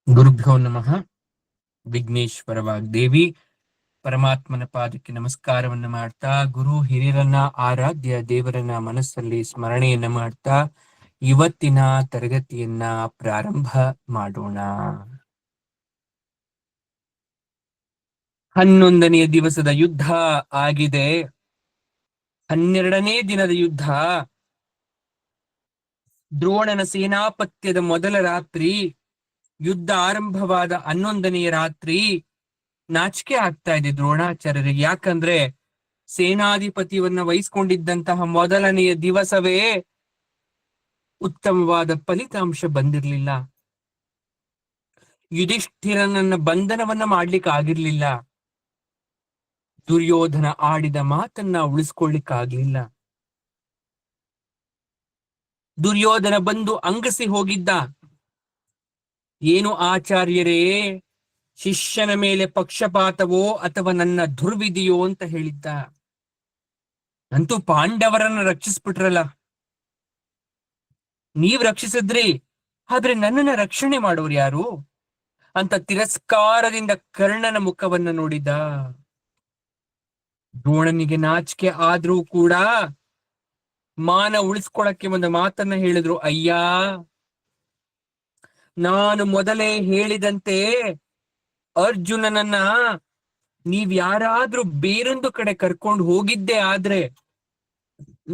ಗುರುಭ್ಯೋ ನಮಃ. ವಿಘ್ನೇಶ್ವರ ವಾಗ್ದೇವಿ ಪರಮಾತ್ಮನ ಪಾದಕ್ಕೆ ನಮಸ್ಕಾರವನ್ನ ಮಾಡ್ತಾ, ಗುರು ಹಿರಿಯರನ್ನ ಆರಾಧ್ಯ ದೇವರನ್ನ ಮನಸ್ಸಲ್ಲಿ ಸ್ಮರಣೆಯನ್ನ ಮಾಡ್ತಾ ಇವತ್ತಿನ ತರಗತಿಯನ್ನ ಪ್ರಾರಂಭ ಮಾಡೋಣ. 11ನೆಯ ದಿವಸದ ಯುದ್ಧ ಆಗಿದೆ. 12ನೇ ದಿನದ ಯುದ್ಧ. ದ್ರೋಣನ ಸೇನಾಪತ್ಯದ ಮೊದಲ ರಾತ್ರಿ, ಯುದ್ಧ ಆರಂಭವಾದ 11ನೆಯ ರಾತ್ರಿ. ನಾಚಿಕೆ ಆಗ್ತಾ ಇದೆ ದ್ರೋಣಾಚಾರ್ಯರಿಗೆ. ಯಾಕಂದ್ರೆ ಸೇನಾಧಿಪತಿಯನ್ನ ವಹಿಸ್ಕೊಂಡಿದ್ದಂತಹ ಮೊದಲನೆಯ ದಿವಸವೇ ಉತ್ತಮವಾದ ಫಲಿತಾಂಶ ಬಂದಿರಲಿಲ್ಲ. ಯುಧಿಷ್ಠಿರನನ್ನ ಬಂಧನವನ್ನ ಮಾಡ್ಲಿಕ್ಕೆ ಆಗಿರ್ಲಿಲ್ಲ. ದುರ್ಯೋಧನ ಆಡಿದ ಮಾತನ್ನ ಉಳಿಸ್ಕೊಳ್ಳಿಕ್ಕಾಗ್ಲಿಲ್ಲ. ದುರ್ಯೋಧನ ಬಂದು ಅಂಗಸಿ ಹೋಗಿದ್ದ. ಏನು ಆಚಾರ್ಯರೇ, ಶಿಷ್ಯನ ಮೇಲೆ ಪಕ್ಷಪಾತವೋ ಅಥವಾ ನನ್ನ ದುರ್ವಿಧಿಯೋ ಅಂತ ಹೇಳಿದ್ದ. ಅಂತೂ ಪಾಂಡವರನ್ನ ರಕ್ಷಿಸ್ಬಿಟ್ರಲ್ಲ, ನೀವ್ ರಕ್ಷಿಸಿದ್ರಿ, ಆದ್ರೆ ನನ್ನನ್ನ ರಕ್ಷಣೆ ಮಾಡೋರು ಯಾರು ಅಂತ ತಿರಸ್ಕಾರದಿಂದ ಕರ್ಣನ ಮುಖವನ್ನ ನೋಡಿದ. ದ್ರೋಣನಿಗೆ ನಾಚಿಕೆ ಆದ್ರೂ ಕೂಡ ಮಾನ ಉಳಿಸ್ಕೊಳಕ್ಕೆ ಒಂದು ಮಾತನ್ನ ಹೇಳಿದ್ರು. ಅಯ್ಯ, ನಾನು ಮೊದಲೇ ಹೇಳಿದಂತೆ ಅರ್ಜುನನನ್ನ ನೀವ್ ಯಾರಾದ್ರೂ ಬೇರೊಂದು ಕಡೆ ಕರ್ಕೊಂಡು ಹೋಗಿದ್ದೆ ಆದ್ರೆ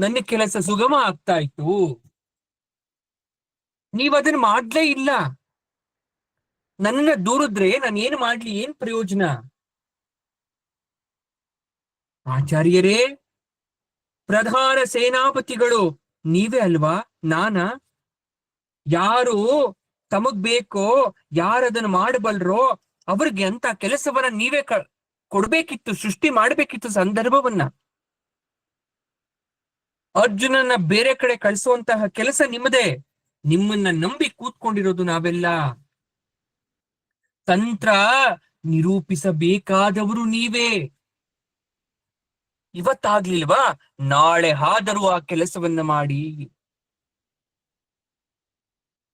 ನನ್ನ ಕೆಲಸ ಸುಗಮ ಆಗ್ತಾ ಇತ್ತು. ನೀವ್ ಅದನ್ನ ಮಾಡ್ಲೇ ಇಲ್ಲ. ನನ್ನನ್ನ ದೂರಿದ್ರೆ ನಾನು ಏನ್ ಮಾಡ್ಲಿ, ಏನ್ ಪ್ರಯೋಜನ? ಆಚಾರ್ಯರೇ, ಪ್ರಧಾನ ಸೇನಾಪತಿಗಳು ನೀವೇ ಅಲ್ವಾ, ನಾನಾ? ಯಾರು ತಮಗ್ ಬೇಕೋ, ಯಾರದನ್ನು ಮಾಡಬಲ್ರೋ ಅವ್ರಿಗೆ ಅಂತ ಕೆಲಸವನ್ನ ನೀವೇ ಕೊಡ್ಬೇಕಿತ್ತು, ಸೃಷ್ಟಿ ಮಾಡ್ಬೇಕಿತ್ತು ಸಂದರ್ಭವನ್ನ. ಅರ್ಜುನನ್ನ ಬೇರೆ ಕಡೆ ಕಳಿಸುವಂತಹ ಕೆಲಸ ನಿಮ್ಮದೇ. ನಿಮ್ಮನ್ನ ನಂಬಿ ಕೂತ್ಕೊಂಡಿರೋದು ನಾವೆಲ್ಲ. ತಂತ್ರ ನಿರೂಪಿಸಬೇಕಾದವರು ನೀವೇ. ಇವತ್ತಾಗ್ಲಿಲ್ವಾ, ನಾಳೆ ಆದರೂ ಆ ಕೆಲಸವನ್ನ ಮಾಡಿ.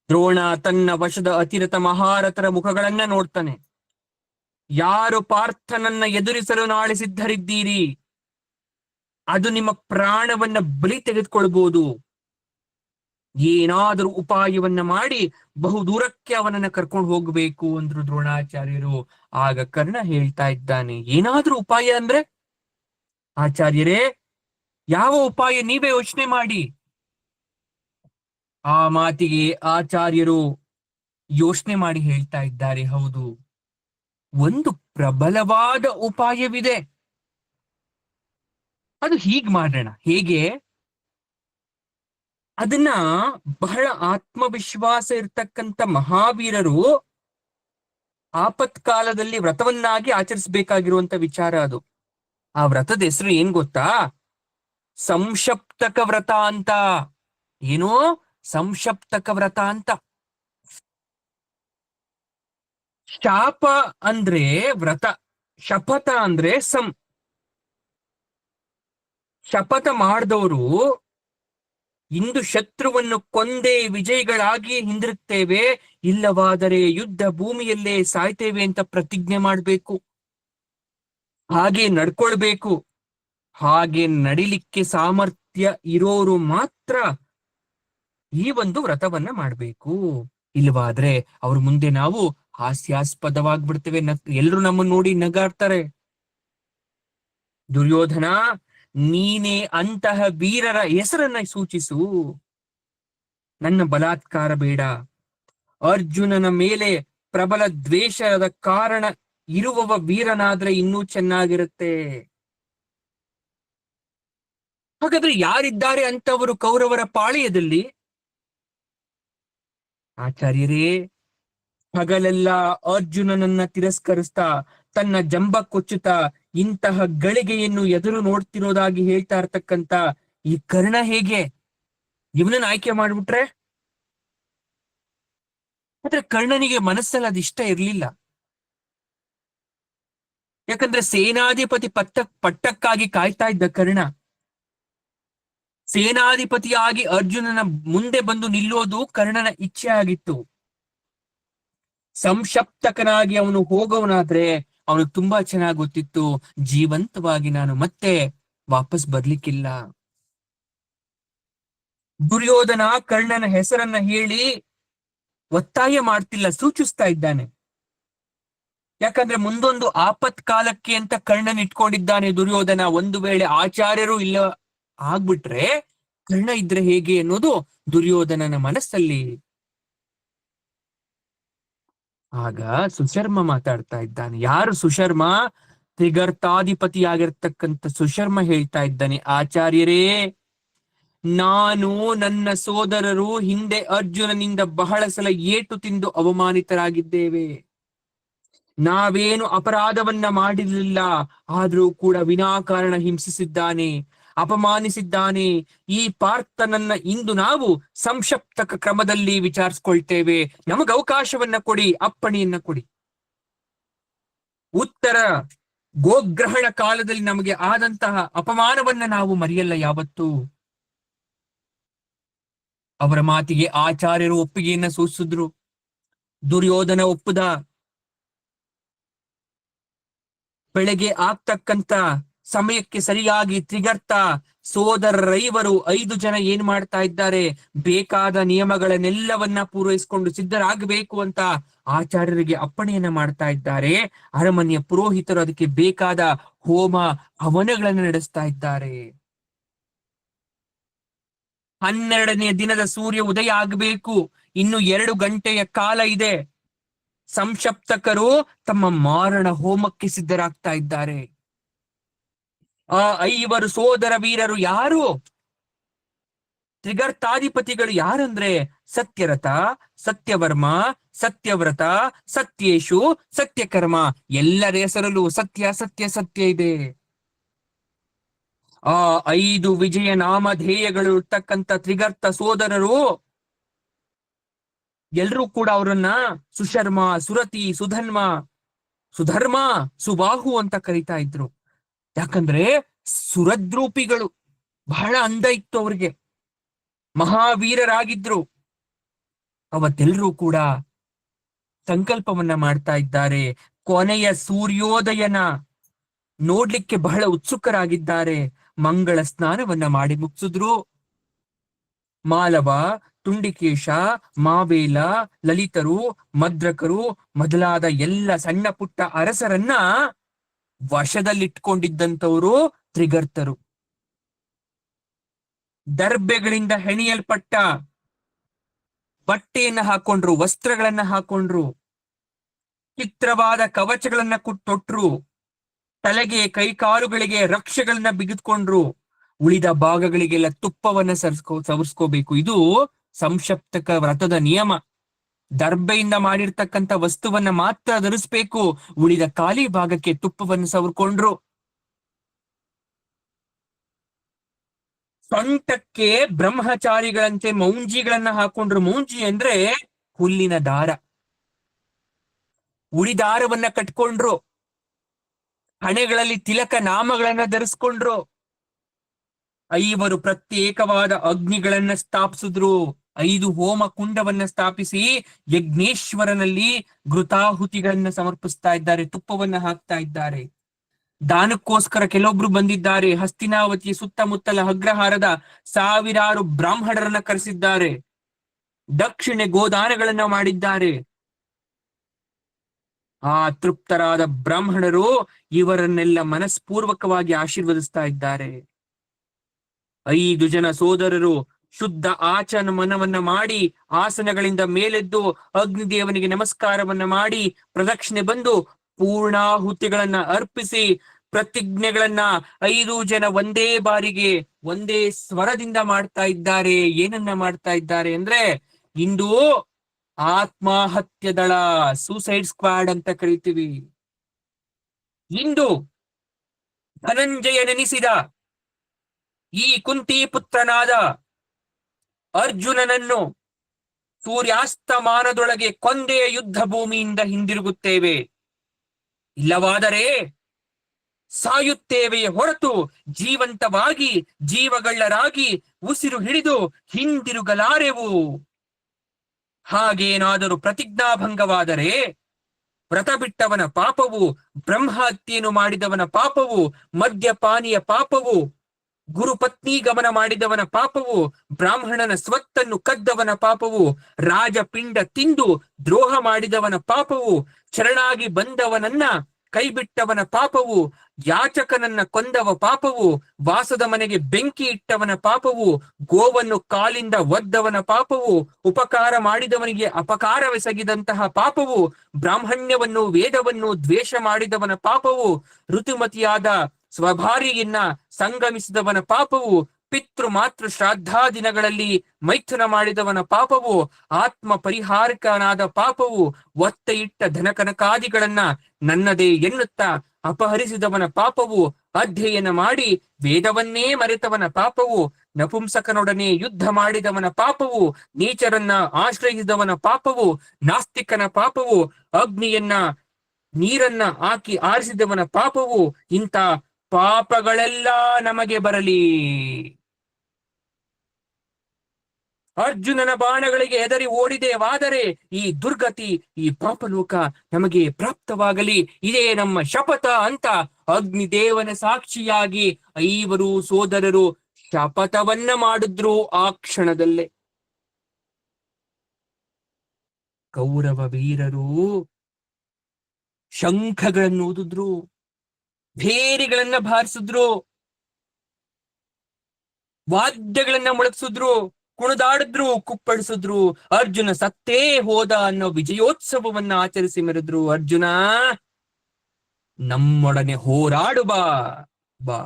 ದ್ರೋಣ ತನ್ನ ವಶದ ಅತಿರಥ ಮಹಾರಥರ ಮುಖಗಳನ್ನ ನೋಡ್ತಾನೆ. ಯಾರು ಪಾರ್ಥನನ್ನ ಎದುರಿಸಲು ನಾಳೆ ಸಿದ್ಧರಿದ್ದೀರಿ, ಅದು ನಿಮ್ಮ ಪ್ರಾಣವನ್ನ ಬಲಿ ತೆಗೆದುಕೊಳ್ಬಹುದು. ಏನಾದರೂ ಉಪಾಯವನ್ನ ಮಾಡಿ ಬಹು ದೂರಕ್ಕೆ ಅವನನ್ನ ಕರ್ಕೊಂಡು ಹೋಗ್ಬೇಕು ಅಂದ್ರು ದ್ರೋಣಾಚಾರ್ಯರು. ಆಗ ಕರ್ಣ ಹೇಳ್ತಾ ಇದ್ದಾನೆ, ಏನಾದ್ರೂ ಉಪಾಯ ಅಂದ್ರೆ? ಆಚಾರ್ಯರೇ, ಯಾವ ಉಪಾಯ ನೀವೇ ಯೋಚನೆ ಮಾಡಿ. ಆ ಮಾತಿಗೆ ಆಚಾರ್ಯರು ಯೋಚನೆ ಮಾಡಿ ಹೇಳ್ತಾ ಇದ್ದಾರೆ, ಹೌದು, ಒಂದು ಪ್ರಬಲವಾದ ಉಪಾಯವಿದೆ. ಅದು ಹೀಗ್ ಮಾಡೋಣ. ಹೇಗೆ? ಅದನ್ನ ಬಹಳ ಆತ್ಮವಿಶ್ವಾಸ ಇರ್ತಕ್ಕಂಥ ಮಹಾವೀರರು ಆಪತ್ಕಾಲದಲ್ಲಿ ವ್ರತವನ್ನಾಗಿ ಆಚರಿಸಬೇಕಾಗಿರುವಂತ ವಿಚಾರ ಅದು. ಆ ವ್ರತದ ಹೆಸರು ಏನ್ ಗೊತ್ತಾ? ಸಂಶಪ್ತಕ ವ್ರತ ಅಂತ. ಏನೋ ಸಂಶಪ್ತಕ ವ್ರತ ಅಂತ. ಶಾಪ ಅಂದ್ರೆ ವ್ರತ, ಶಪಥ ಅಂದ್ರೆ ಶಪಥ ಮಾಡಿದವರು ಇಂದು ಶತ್ರುವನ್ನು ಕೊಂದೇ ವಿಜಯಿಗಳಾಗಿ ಹಿಂದಿರುತ್ತೇವೆ, ಇಲ್ಲವಾದರೆ ಯುದ್ಧ ಭೂಮಿಯಲ್ಲೇ ಸಾಯ್ತೇವೆ ಅಂತ ಪ್ರತಿಜ್ಞೆ ಮಾಡಬೇಕು. ಹಾಗೆ ನಡ್ಕೊಳ್ಬೇಕು. ಹಾಗೆ ನಡಿಲಿಕ್ಕೆ ಸಾಮರ್ಥ್ಯ ಇರೋರು ಮಾತ್ರ ಈ ಒಂದು ವ್ರತವನ್ನ ಮಾಡ್ಬೇಕು. ಇಲ್ಲವಾದ್ರೆ ಅವ್ರ ಮುಂದೆ ನಾವು ಹಾಸ್ಯಾಸ್ಪದವಾಗ್ಬಿಡ್ತೇವೆ. ಎಲ್ರು ನಮ್ಮನ್ನ ನೋಡಿ ನಗಾಡ್ತಾರೆ. ದುರ್ಯೋಧನ, ನೀನೇ ಅಂತಹ ವೀರರ ಹೆಸರನ್ನ ಸೂಚಿಸು, ನನ್ನ ಬಲಾತ್ಕಾರ ಬೇಡ. ಅರ್ಜುನನ ಮೇಲೆ ಪ್ರಬಲ ದ್ವೇಷದ ಕಾರಣ ಇರುವವ ವೀರನಾದ್ರೆ ಇನ್ನೂ ಚೆನ್ನಾಗಿರುತ್ತೆ. ಹಾಗಾದ್ರೆ ಯಾರಿದ್ದಾರೆ ಅಂತವರು ಕೌರವರ ಪಾಳೆಯದಲ್ಲಿ? ಆಚಾರ್ಯರೇ, ಹಗಲೆಲ್ಲ ಅರ್ಜುನನನ್ನ ತಿರಸ್ಕರಿಸ್ತಾ ತನ್ನ ಜಂಬ ಕೊಚ್ಚುತ್ತಾ ಇಂತಹ ಗಳಿಗೆಯನ್ನು ಎದುರು ನೋಡ್ತಿರೋದಾಗಿ ಹೇಳ್ತಾ ಇರ್ತಕ್ಕಂತ ಈ ಕರ್ಣ ಹೇಗೆ? ಇವನನ್ನ ಆಯ್ಕೆ ಮಾಡ್ಬಿಟ್ರೆ? ಆದ್ರೆ ಕರ್ಣನಿಗೆ ಮನಸ್ಸಲ್ಲಿ ಅದಿಷ್ಟ ಇರ್ಲಿಲ್ಲ. ಯಾಕಂದ್ರೆ ಸೇನಾಧಿಪತಿ ಪಟ್ಟಕ್ಕಾಗಿ ಕಾಯ್ತಾ ಇದ್ದ ಕರ್ಣ. ಸೇನಾಧಿಪತಿಯಾಗಿ ಅರ್ಜುನನ ಮುಂದೆ ಬಂದು ನಿಲ್ಲೋದು ಕರ್ಣನ ಇಚ್ಛೆ ಆಗಿತ್ತು. ಸಂಶಪ್ತಕನಾಗಿ ಅವನು ಹೋಗೋವನಾದ್ರೆ ಅವನು ತುಂಬಾ ಚೆನ್ನಾಗಿ ಗೊತ್ತಿತ್ತು, ಜೀವಂತವಾಗಿ ನಾನು ಮತ್ತೆ ವಾಪಸ್ ಬರ್ಲಿಕ್ಕಿಲ್ಲ. ದುರ್ಯೋಧನ ಕರ್ಣನ ಹೆಸರನ್ನ ಹೇಳಿ ಒತ್ತಾಯ ಮಾಡ್ತಿಲ್ಲ, ಸೂಚಿಸ್ತಾ ಇದ್ದಾನೆ. ಯಾಕಂದ್ರೆ ಮುಂದೊಂದು ಆಪತ್ಕಾಲಕ್ಕೆ ಅಂತ ಕರ್ಣನ್ ಇಟ್ಕೊಂಡಿದ್ದಾನೆ ದುರ್ಯೋಧನ. ಒಂದು ವೇಳೆ ಆಚಾರ್ಯರು ಇಲ್ಲ ಆಗ್ಬಿಟ್ರೆ ಕರ್ಣ ಇದ್ರೆ ಹೇಗೆ ಅನ್ನೋದು ದುರ್ಯೋಧನನ ಮನಸ್ಸಲ್ಲಿ. ಆಗ ಸುಶರ್ಮ ಮಾತಾಡ್ತಾ ಇದ್ದಾನೆ. ಯಾರು ಸುಶರ್ಮ? ತ್ರಿಗರ್ತಾಧಿಪತಿಯಾಗಿರ್ತಕ್ಕಂಥ ಸುಶರ್ಮ ಹೇಳ್ತಾ ಇದ್ದಾನೆ, ಆಚಾರ್ಯರೇ, ನಾನು ನನ್ನ ಸೋದರರು ಹಿಂದೆ ಅರ್ಜುನನಿಂದ ಬಹಳ ಸಲ ಏಟು ತಿಂದು ಅವಮಾನಿತರಾಗಿದ್ದೇವೆ. ನಾವೇನು ಅಪರಾಧವನ್ನ ಮಾಡಿರಲಿಲ್ಲ, ಆದ್ರೂ ಕೂಡ ವಿನಾಕಾರಣ ಹಿಂಸಿಸಿದ್ದಾನೆ, ಅಪಮಾನಿಸಿದ್ದಾನೆ. ಈ ಪಾರ್ಥನನ್ನ ಇಂದು ನಾವು ಸಂಕ್ಷಿಪ್ತ ಕ್ರಮದಲ್ಲಿ ವಿಚಾರಿಸ್ಕೊಳ್ತೇವೆ. ನಮಗೆ ಅವಕಾಶವನ್ನ ಕೊಡಿ, ಅಪ್ಪಣೆಯನ್ನ ಕೊಡಿ. ಉತ್ತರ ಗೋಗ್ರಹಣ ಕಾಲದಲ್ಲಿ ನಮಗೆ ಆದಂತಹ ಅಪಮಾನವನ್ನ ನಾವು ಮರೆಯಲ್ಲ ಯಾವತ್ತೂ. ಅವರ ಮಾತಿಗೆ ಆಚಾರ್ಯರು ಒಪ್ಪಿಗೆಯನ್ನ ಸೂಚಿಸಿದ್ರು. ದುರ್ಯೋಧನ ಒಪ್ಪುದ. ಬೆಳಗ್ಗೆ ಆಗ್ತಕ್ಕಂತ ಸಮಯಕ್ಕೆ ಸರಿಯಾಗಿ ತ್ರಿಗರ್ತ ಸೋದರರೈವರು 5 ಜನ ಏನ್ ಮಾಡ್ತಾ ಇದ್ದಾರೆ, ಬೇಕಾದ ನಿಯಮಗಳನ್ನೆಲ್ಲವನ್ನ ಪೂರೈಸಿಕೊಂಡು ಸಿದ್ಧರಾಗಬೇಕು ಅಂತ ಆಚಾರ್ಯರಿಗೆ ಅಪ್ಪಣೆಯನ್ನ ಮಾಡ್ತಾ ಇದ್ದಾರೆ. ಅರಮನೆಯ ಪುರೋಹಿತರು ಅದಕ್ಕೆ ಬೇಕಾದ ಹೋಮ ಹವನಗಳನ್ನು ನಡೆಸ್ತಾ ಇದ್ದಾರೆ. 12ನೇ ದಿನದ ಸೂರ್ಯ ಉದಯ ಆಗಬೇಕು. ಇನ್ನು 2 ಗಂಟೆಯ ಕಾಲ ಇದೆ. ಸಂಶಪ್ತಕರು ತಮ್ಮ ಮಾರಣ ಹೋಮಕ್ಕೆ ಸಿದ್ಧರಾಗ್ತಾ ಇದ್ದಾರೆ. ಆ 5 ಸೋದರ ವೀರರು ಯಾರು? ತ್ರಿಗರ್ತಾಧಿಪತಿಗಳು ಯಾರಂದ್ರೆ ಸತ್ಯರಥ, ಸತ್ಯವರ್ಮ, ಸತ್ಯವ್ರತ, ಸತ್ಯೇಶು, ಸತ್ಯಕರ್ಮ. ಎಲ್ಲರ ಹೆಸರಲ್ಲೂ ಸತ್ಯ ಸತ್ಯ ಸತ್ಯ ಇದೆ. ಆ 5 ವಿಜಯ ನಾಮಧೇಯಗಳು ಇರ್ತಕ್ಕಂಥ ತ್ರಿಗರ್ತ ಸೋದರರು ಎಲ್ರೂ ಕೂಡ ಅವರನ್ನ ಸುಶರ್ಮ, ಸುರತಿ, ಸುಧರ್ಮ, ಸುಬಾಹು ಅಂತ ಕರೀತಾ ಇದ್ರು. ಯಾಕಂದ್ರೆ ಸುರದ್ರೂಪಿಗಳು, ಬಹಳ ಅಂದ ಇತ್ತು ಅವ್ರಿಗೆ, ಮಹಾವೀರರಾಗಿದ್ರು. ಅವತ್ತೆಲ್ಲರೂ ಕೂಡ ಸಂಕಲ್ಪವನ್ನ ಮಾಡ್ತಾ ಇದ್ದಾರೆ. ಕೊನೆಯ ಸೂರ್ಯೋದಯನ ನೋಡ್ಲಿಕ್ಕೆ ಬಹಳ ಉತ್ಸುಕರಾಗಿದ್ದಾರೆ. ಮಂಗಳ ಸ್ನಾನವನ್ನ ಮಾಡಿ ಮುಗಿಸಿದ್ರು. ಮಾಲವ, ತುಂಡಿಕೇಶ, ಮಾವೇಲ, ಲಲಿತರು, ಮದ್ರಕರು ಮೊದಲಾದ ಎಲ್ಲ ಸಣ್ಣ ಪುಟ್ಟ ಅರಸರನ್ನ ವಶದಲ್ಲಿಟ್ಕೊಂಡಿದ್ದಂಥವರು ತ್ರಿಗರ್ತರು. ದರ್ಬೆಗಳಿಂದ ಹೆಣಿಯಲ್ಪಟ್ಟ ಬಟ್ಟೆಯನ್ನ ಹಾಕೊಂಡ್ರು, ವಸ್ತ್ರಗಳನ್ನ ಹಾಕೊಂಡ್ರು, ಚಿತ್ರವಾದ ಕವಚಗಳನ್ನ ತೊಟ್ರು, ತಲೆಗೆ ಕೈಕಾಲುಗಳಿಗೆ ರಕ್ಷೆಗಳನ್ನ ಬಿಗಿದ್ಕೊಂಡ್ರು. ಉಳಿದ ಭಾಗಗಳಿಗೆಲ್ಲ ತುಪ್ಪವನ್ನ ಸವರ್ಸ್ಕೋಬೇಕು. ಇದು ಸಂಶಪ್ತಕ ವ್ರತದ ನಿಯಮ. ದರ್ಬೆಯಿಂದ ಮಾಡಿರ್ತಕ್ಕಂಥ ವಸ್ತುವನ್ನ ಮಾತ್ರ ಧರಿಸ್ಬೇಕು, ಉಳಿದ ಖಾಲಿ ಭಾಗಕ್ಕೆ ತುಪ್ಪವನ್ನು ಸವರ್ಕೊಂಡ್ರು. ಸೊಂಟಕ್ಕೆ ಬ್ರಹ್ಮಚಾರಿಗಳಂತೆ ಮೌಂಜಿಗಳನ್ನ ಹಾಕೊಂಡ್ರು. ಮೌಂಜಿ ಅಂದ್ರೆ ಹುಲ್ಲಿನ ದಾರ. ಉಳಿದಾರವನ್ನ ಕಟ್ಕೊಂಡ್ರು. ಹಣೆಗಳಲ್ಲಿ ತಿಲಕ ನಾಮಗಳನ್ನ ಧರಿಸ್ಕೊಂಡ್ರು. 5 ಪ್ರತ್ಯೇಕವಾದ ಅಗ್ನಿಗಳನ್ನ ಸ್ಥಾಪಿಸಿದ್ರು. 5 ಹೋಮ ಕುಂಡವನ್ನ ಸ್ಥಾಪಿಸಿ ಯಜ್ಞೇಶ್ವರನಲ್ಲಿ ಘೃತಾಹುತಿಗಳನ್ನ ಸಮರ್ಪಿಸ್ತಾ ಇದ್ದಾರೆ, ತುಪ್ಪವನ್ನ ಹಾಕ್ತಾ ಇದ್ದಾರೆ. ದಾನಕ್ಕೋಸ್ಕರ ಕೆಲವೊಬ್ರು ಬಂದಿದ್ದಾರೆ. ಹಸ್ತಿನಾವತಿಯ ಸುತ್ತಮುತ್ತಲ ಅಗ್ರಹಾರದ ಸಾವಿರಾರು ಬ್ರಾಹ್ಮಣರನ್ನ ಕರೆಸಿದ್ದಾರೆ. ದಕ್ಷಿಣೆ ಗೋದಾನಗಳನ್ನ ಮಾಡಿದ್ದಾರೆ. ಆ ತೃಪ್ತರಾದ ಬ್ರಾಹ್ಮಣರು ಇವರನ್ನೆಲ್ಲ ಮನಸ್ಪೂರ್ವಕವಾಗಿ ಆಶೀರ್ವದಿಸ್ತಾ ಇದ್ದಾರೆ. 5 ಜನ ಸೋದರರು ಶುದ್ಧ ಆಚಮನವನ್ನ ಮಾಡಿ ಆಸನಗಳಿಂದ ಮೇಲೆದ್ದು ಅಗ್ನಿದೇವನಿಗೆ ನಮಸ್ಕಾರವನ್ನ ಮಾಡಿ ಪ್ರದಕ್ಷಿಣೆ ಬಂದು ಪೂರ್ಣಾಹುತಿಗಳನ್ನ ಅರ್ಪಿಸಿ ಪ್ರತಿಜ್ಞೆಗಳನ್ನ 5 ಜನ ಒಂದೇ ಬಾರಿಗೆ ಒಂದೇ ಸ್ವರದಿಂದ ಮಾಡ್ತಾ ಇದ್ದಾರೆ. ಏನನ್ನ ಮಾಡ್ತಾ ಇದ್ದಾರೆ ಅಂದ್ರೆ, ಇಂದು ಆತ್ಮಹತ್ಯೆ ದಳ, ಸೂಸೈಡ್ ಸ್ಕ್ವಾಡ್ ಅಂತ ಕರಿತೀವಿ. ಇಂದು ಧನಂಜಯ ನೆನೆಸಿದ ಈ ಕುಂತಿ ಪುತ್ರನಾದ ಅರ್ಜುನನನ್ನು ಸೂರ್ಯಾಸ್ತಮಾನದೊಳಗೆ ಕೊಂದೆಯ ಯುದ್ಧ ಭೂಮಿಯಿಂದ ಹಿಂದಿರುಗುತ್ತೇವೆ, ಇಲ್ಲವಾದರೆ ಸಾಯುತ್ತೇವೆಯೇ ಹೊರತು ಜೀವಂತವಾಗಿ ಜೀವಗಳ್ಳರಾಗಿ ಉಸಿರು ಹಿಡಿದು ಹಿಂದಿರುಗಲಾರೆವು. ಹಾಗೇನಾದರೂ ಪ್ರತಿಜ್ಞಾಭಂಗವಾದರೆ ವ್ರತ ಬಿಟ್ಟವನ ಪಾಪವು, ಬ್ರಹ್ಮಹತ್ಯೆಯನ್ನು ಮಾಡಿದವನ ಪಾಪವು, ಮದ್ಯಪಾನಿಯ ಪಾಪವು, ಗುರುಪತ್ನಿ ಗಮನ ಮಾಡಿದವನ ಪಾಪವು, ಬ್ರಾಹ್ಮಣನ ಸ್ವತ್ತನ್ನು ಕದ್ದವನ ಪಾಪವು, ರಾಜಪಿಂಡ ತಿಂದು ದ್ರೋಹ ಮಾಡಿದವನ ಪಾಪವು, ಶರಣಾಗಿ ಬಂದವನನ್ನ ಕೈಬಿಟ್ಟವನ ಪಾಪವು, ಯಾಚಕನನ್ನ ಕೊಂದವ ಪಾಪವು, ವಾಸದ ಮನೆಗೆ ಬೆಂಕಿ ಇಟ್ಟವನ ಪಾಪವು, ಗೋವನ್ನು ಕಾಲಿಂದ ಒದ್ದವನ ಪಾಪವು, ಉಪಕಾರ ಮಾಡಿದವನಿಗೆ ಅಪಕಾರವೆಸಗಿದಂತಹ ಪಾಪವು, ಬ್ರಾಹ್ಮಣ್ಯವನ್ನು ವೇದವನ್ನು ದ್ವೇಷ ಮಾಡಿದವನ ಪಾಪವು, ಋತುಮತಿಯಾದ ಸ್ವಭಾರ್ಯೆಯನ್ನ ಸಂಗಮಿಸಿದವನ ಪಾಪವು, ಪಿತೃ ಮಾತೃ ಶ್ರಾದ್ಧಾ ದಿನಗಳಲ್ಲಿ ಮೈಥುನ ಮಾಡಿದವನ ಪಾಪವು, ಆತ್ಮ ಪರಿಹಾರಕನಾದ ಪಾಪವು, ಒತ್ತೆ ಇಟ್ಟ ಧನಕನಕಾದಿಗಳನ್ನ ನನ್ನದೇ ಎನ್ನುತ್ತಾ ಅಪಹರಿಸಿದವನ ಪಾಪವು, ಅಧ್ಯಯನ ಮಾಡಿ ವೇದವನ್ನೇ ಮರೆತವನ ಪಾಪವು, ನಪುಂಸಕನೊಡನೆ ಯುದ್ಧ ಮಾಡಿದವನ ಪಾಪವು, ನೀಚರನ್ನ ಆಶ್ರಯಿಸಿದವನ ಪಾಪವು, ನಾಸ್ತಿಕನ ಪಾಪವು, ಅಗ್ನಿಯನ್ನ ನೀರನ್ನ ಹಾಕಿ ಆರಿಸಿದವನ ಪಾಪವು, ಇಂಥ ಪಾಪಗಳೆಲ್ಲ ನಮಗೆ ಬರಲಿ. ಅರ್ಜುನನ ಬಾಣಗಳಿಗೆ ಹೆದರಿ ಓಡಿದೆವಾದರೆ ಈ ದುರ್ಗತಿ, ಈ ಪಾಪಲೋಕ ನಮಗೆ ಪ್ರಾಪ್ತವಾಗಲಿ, ಇದೇ ನಮ್ಮ ಶಪಥ ಅಂತ ಅಗ್ನಿದೇವನ ಸಾಕ್ಷಿಯಾಗಿ 5 ಸೋದರರು ಶಪಥವನ್ನ ಮಾಡಿದ್ರು. ಆ ಕ್ಷಣದಲ್ಲೇ ಕೌರವ ವೀರರು ಶಂಖಗಳನ್ನು ಊದಿದ್ರು, ಭೇರಿಗಳನ್ನ ಬಾರಿಸಿದ್ರು, ವಾದ್ಯಗಳನ್ನ ಮೊಳಗಿಸಿದ್ರು, ಕುಣಿದಾಡಿದ್ರು, ಕುಪ್ಪಳಿಸಿದ್ರು. ಅರ್ಜುನ ಸತ್ತೇ ಹೋದ ಅನ್ನೋ ವಿಜಯೋತ್ಸವವನ್ನ ಆಚರಿಸಿ ಮೆರೆದ್ರು. ಅರ್ಜುನ, ನಮ್ಮೊಡನೆ ಹೋರಾಡು ಬಾ ಬಾ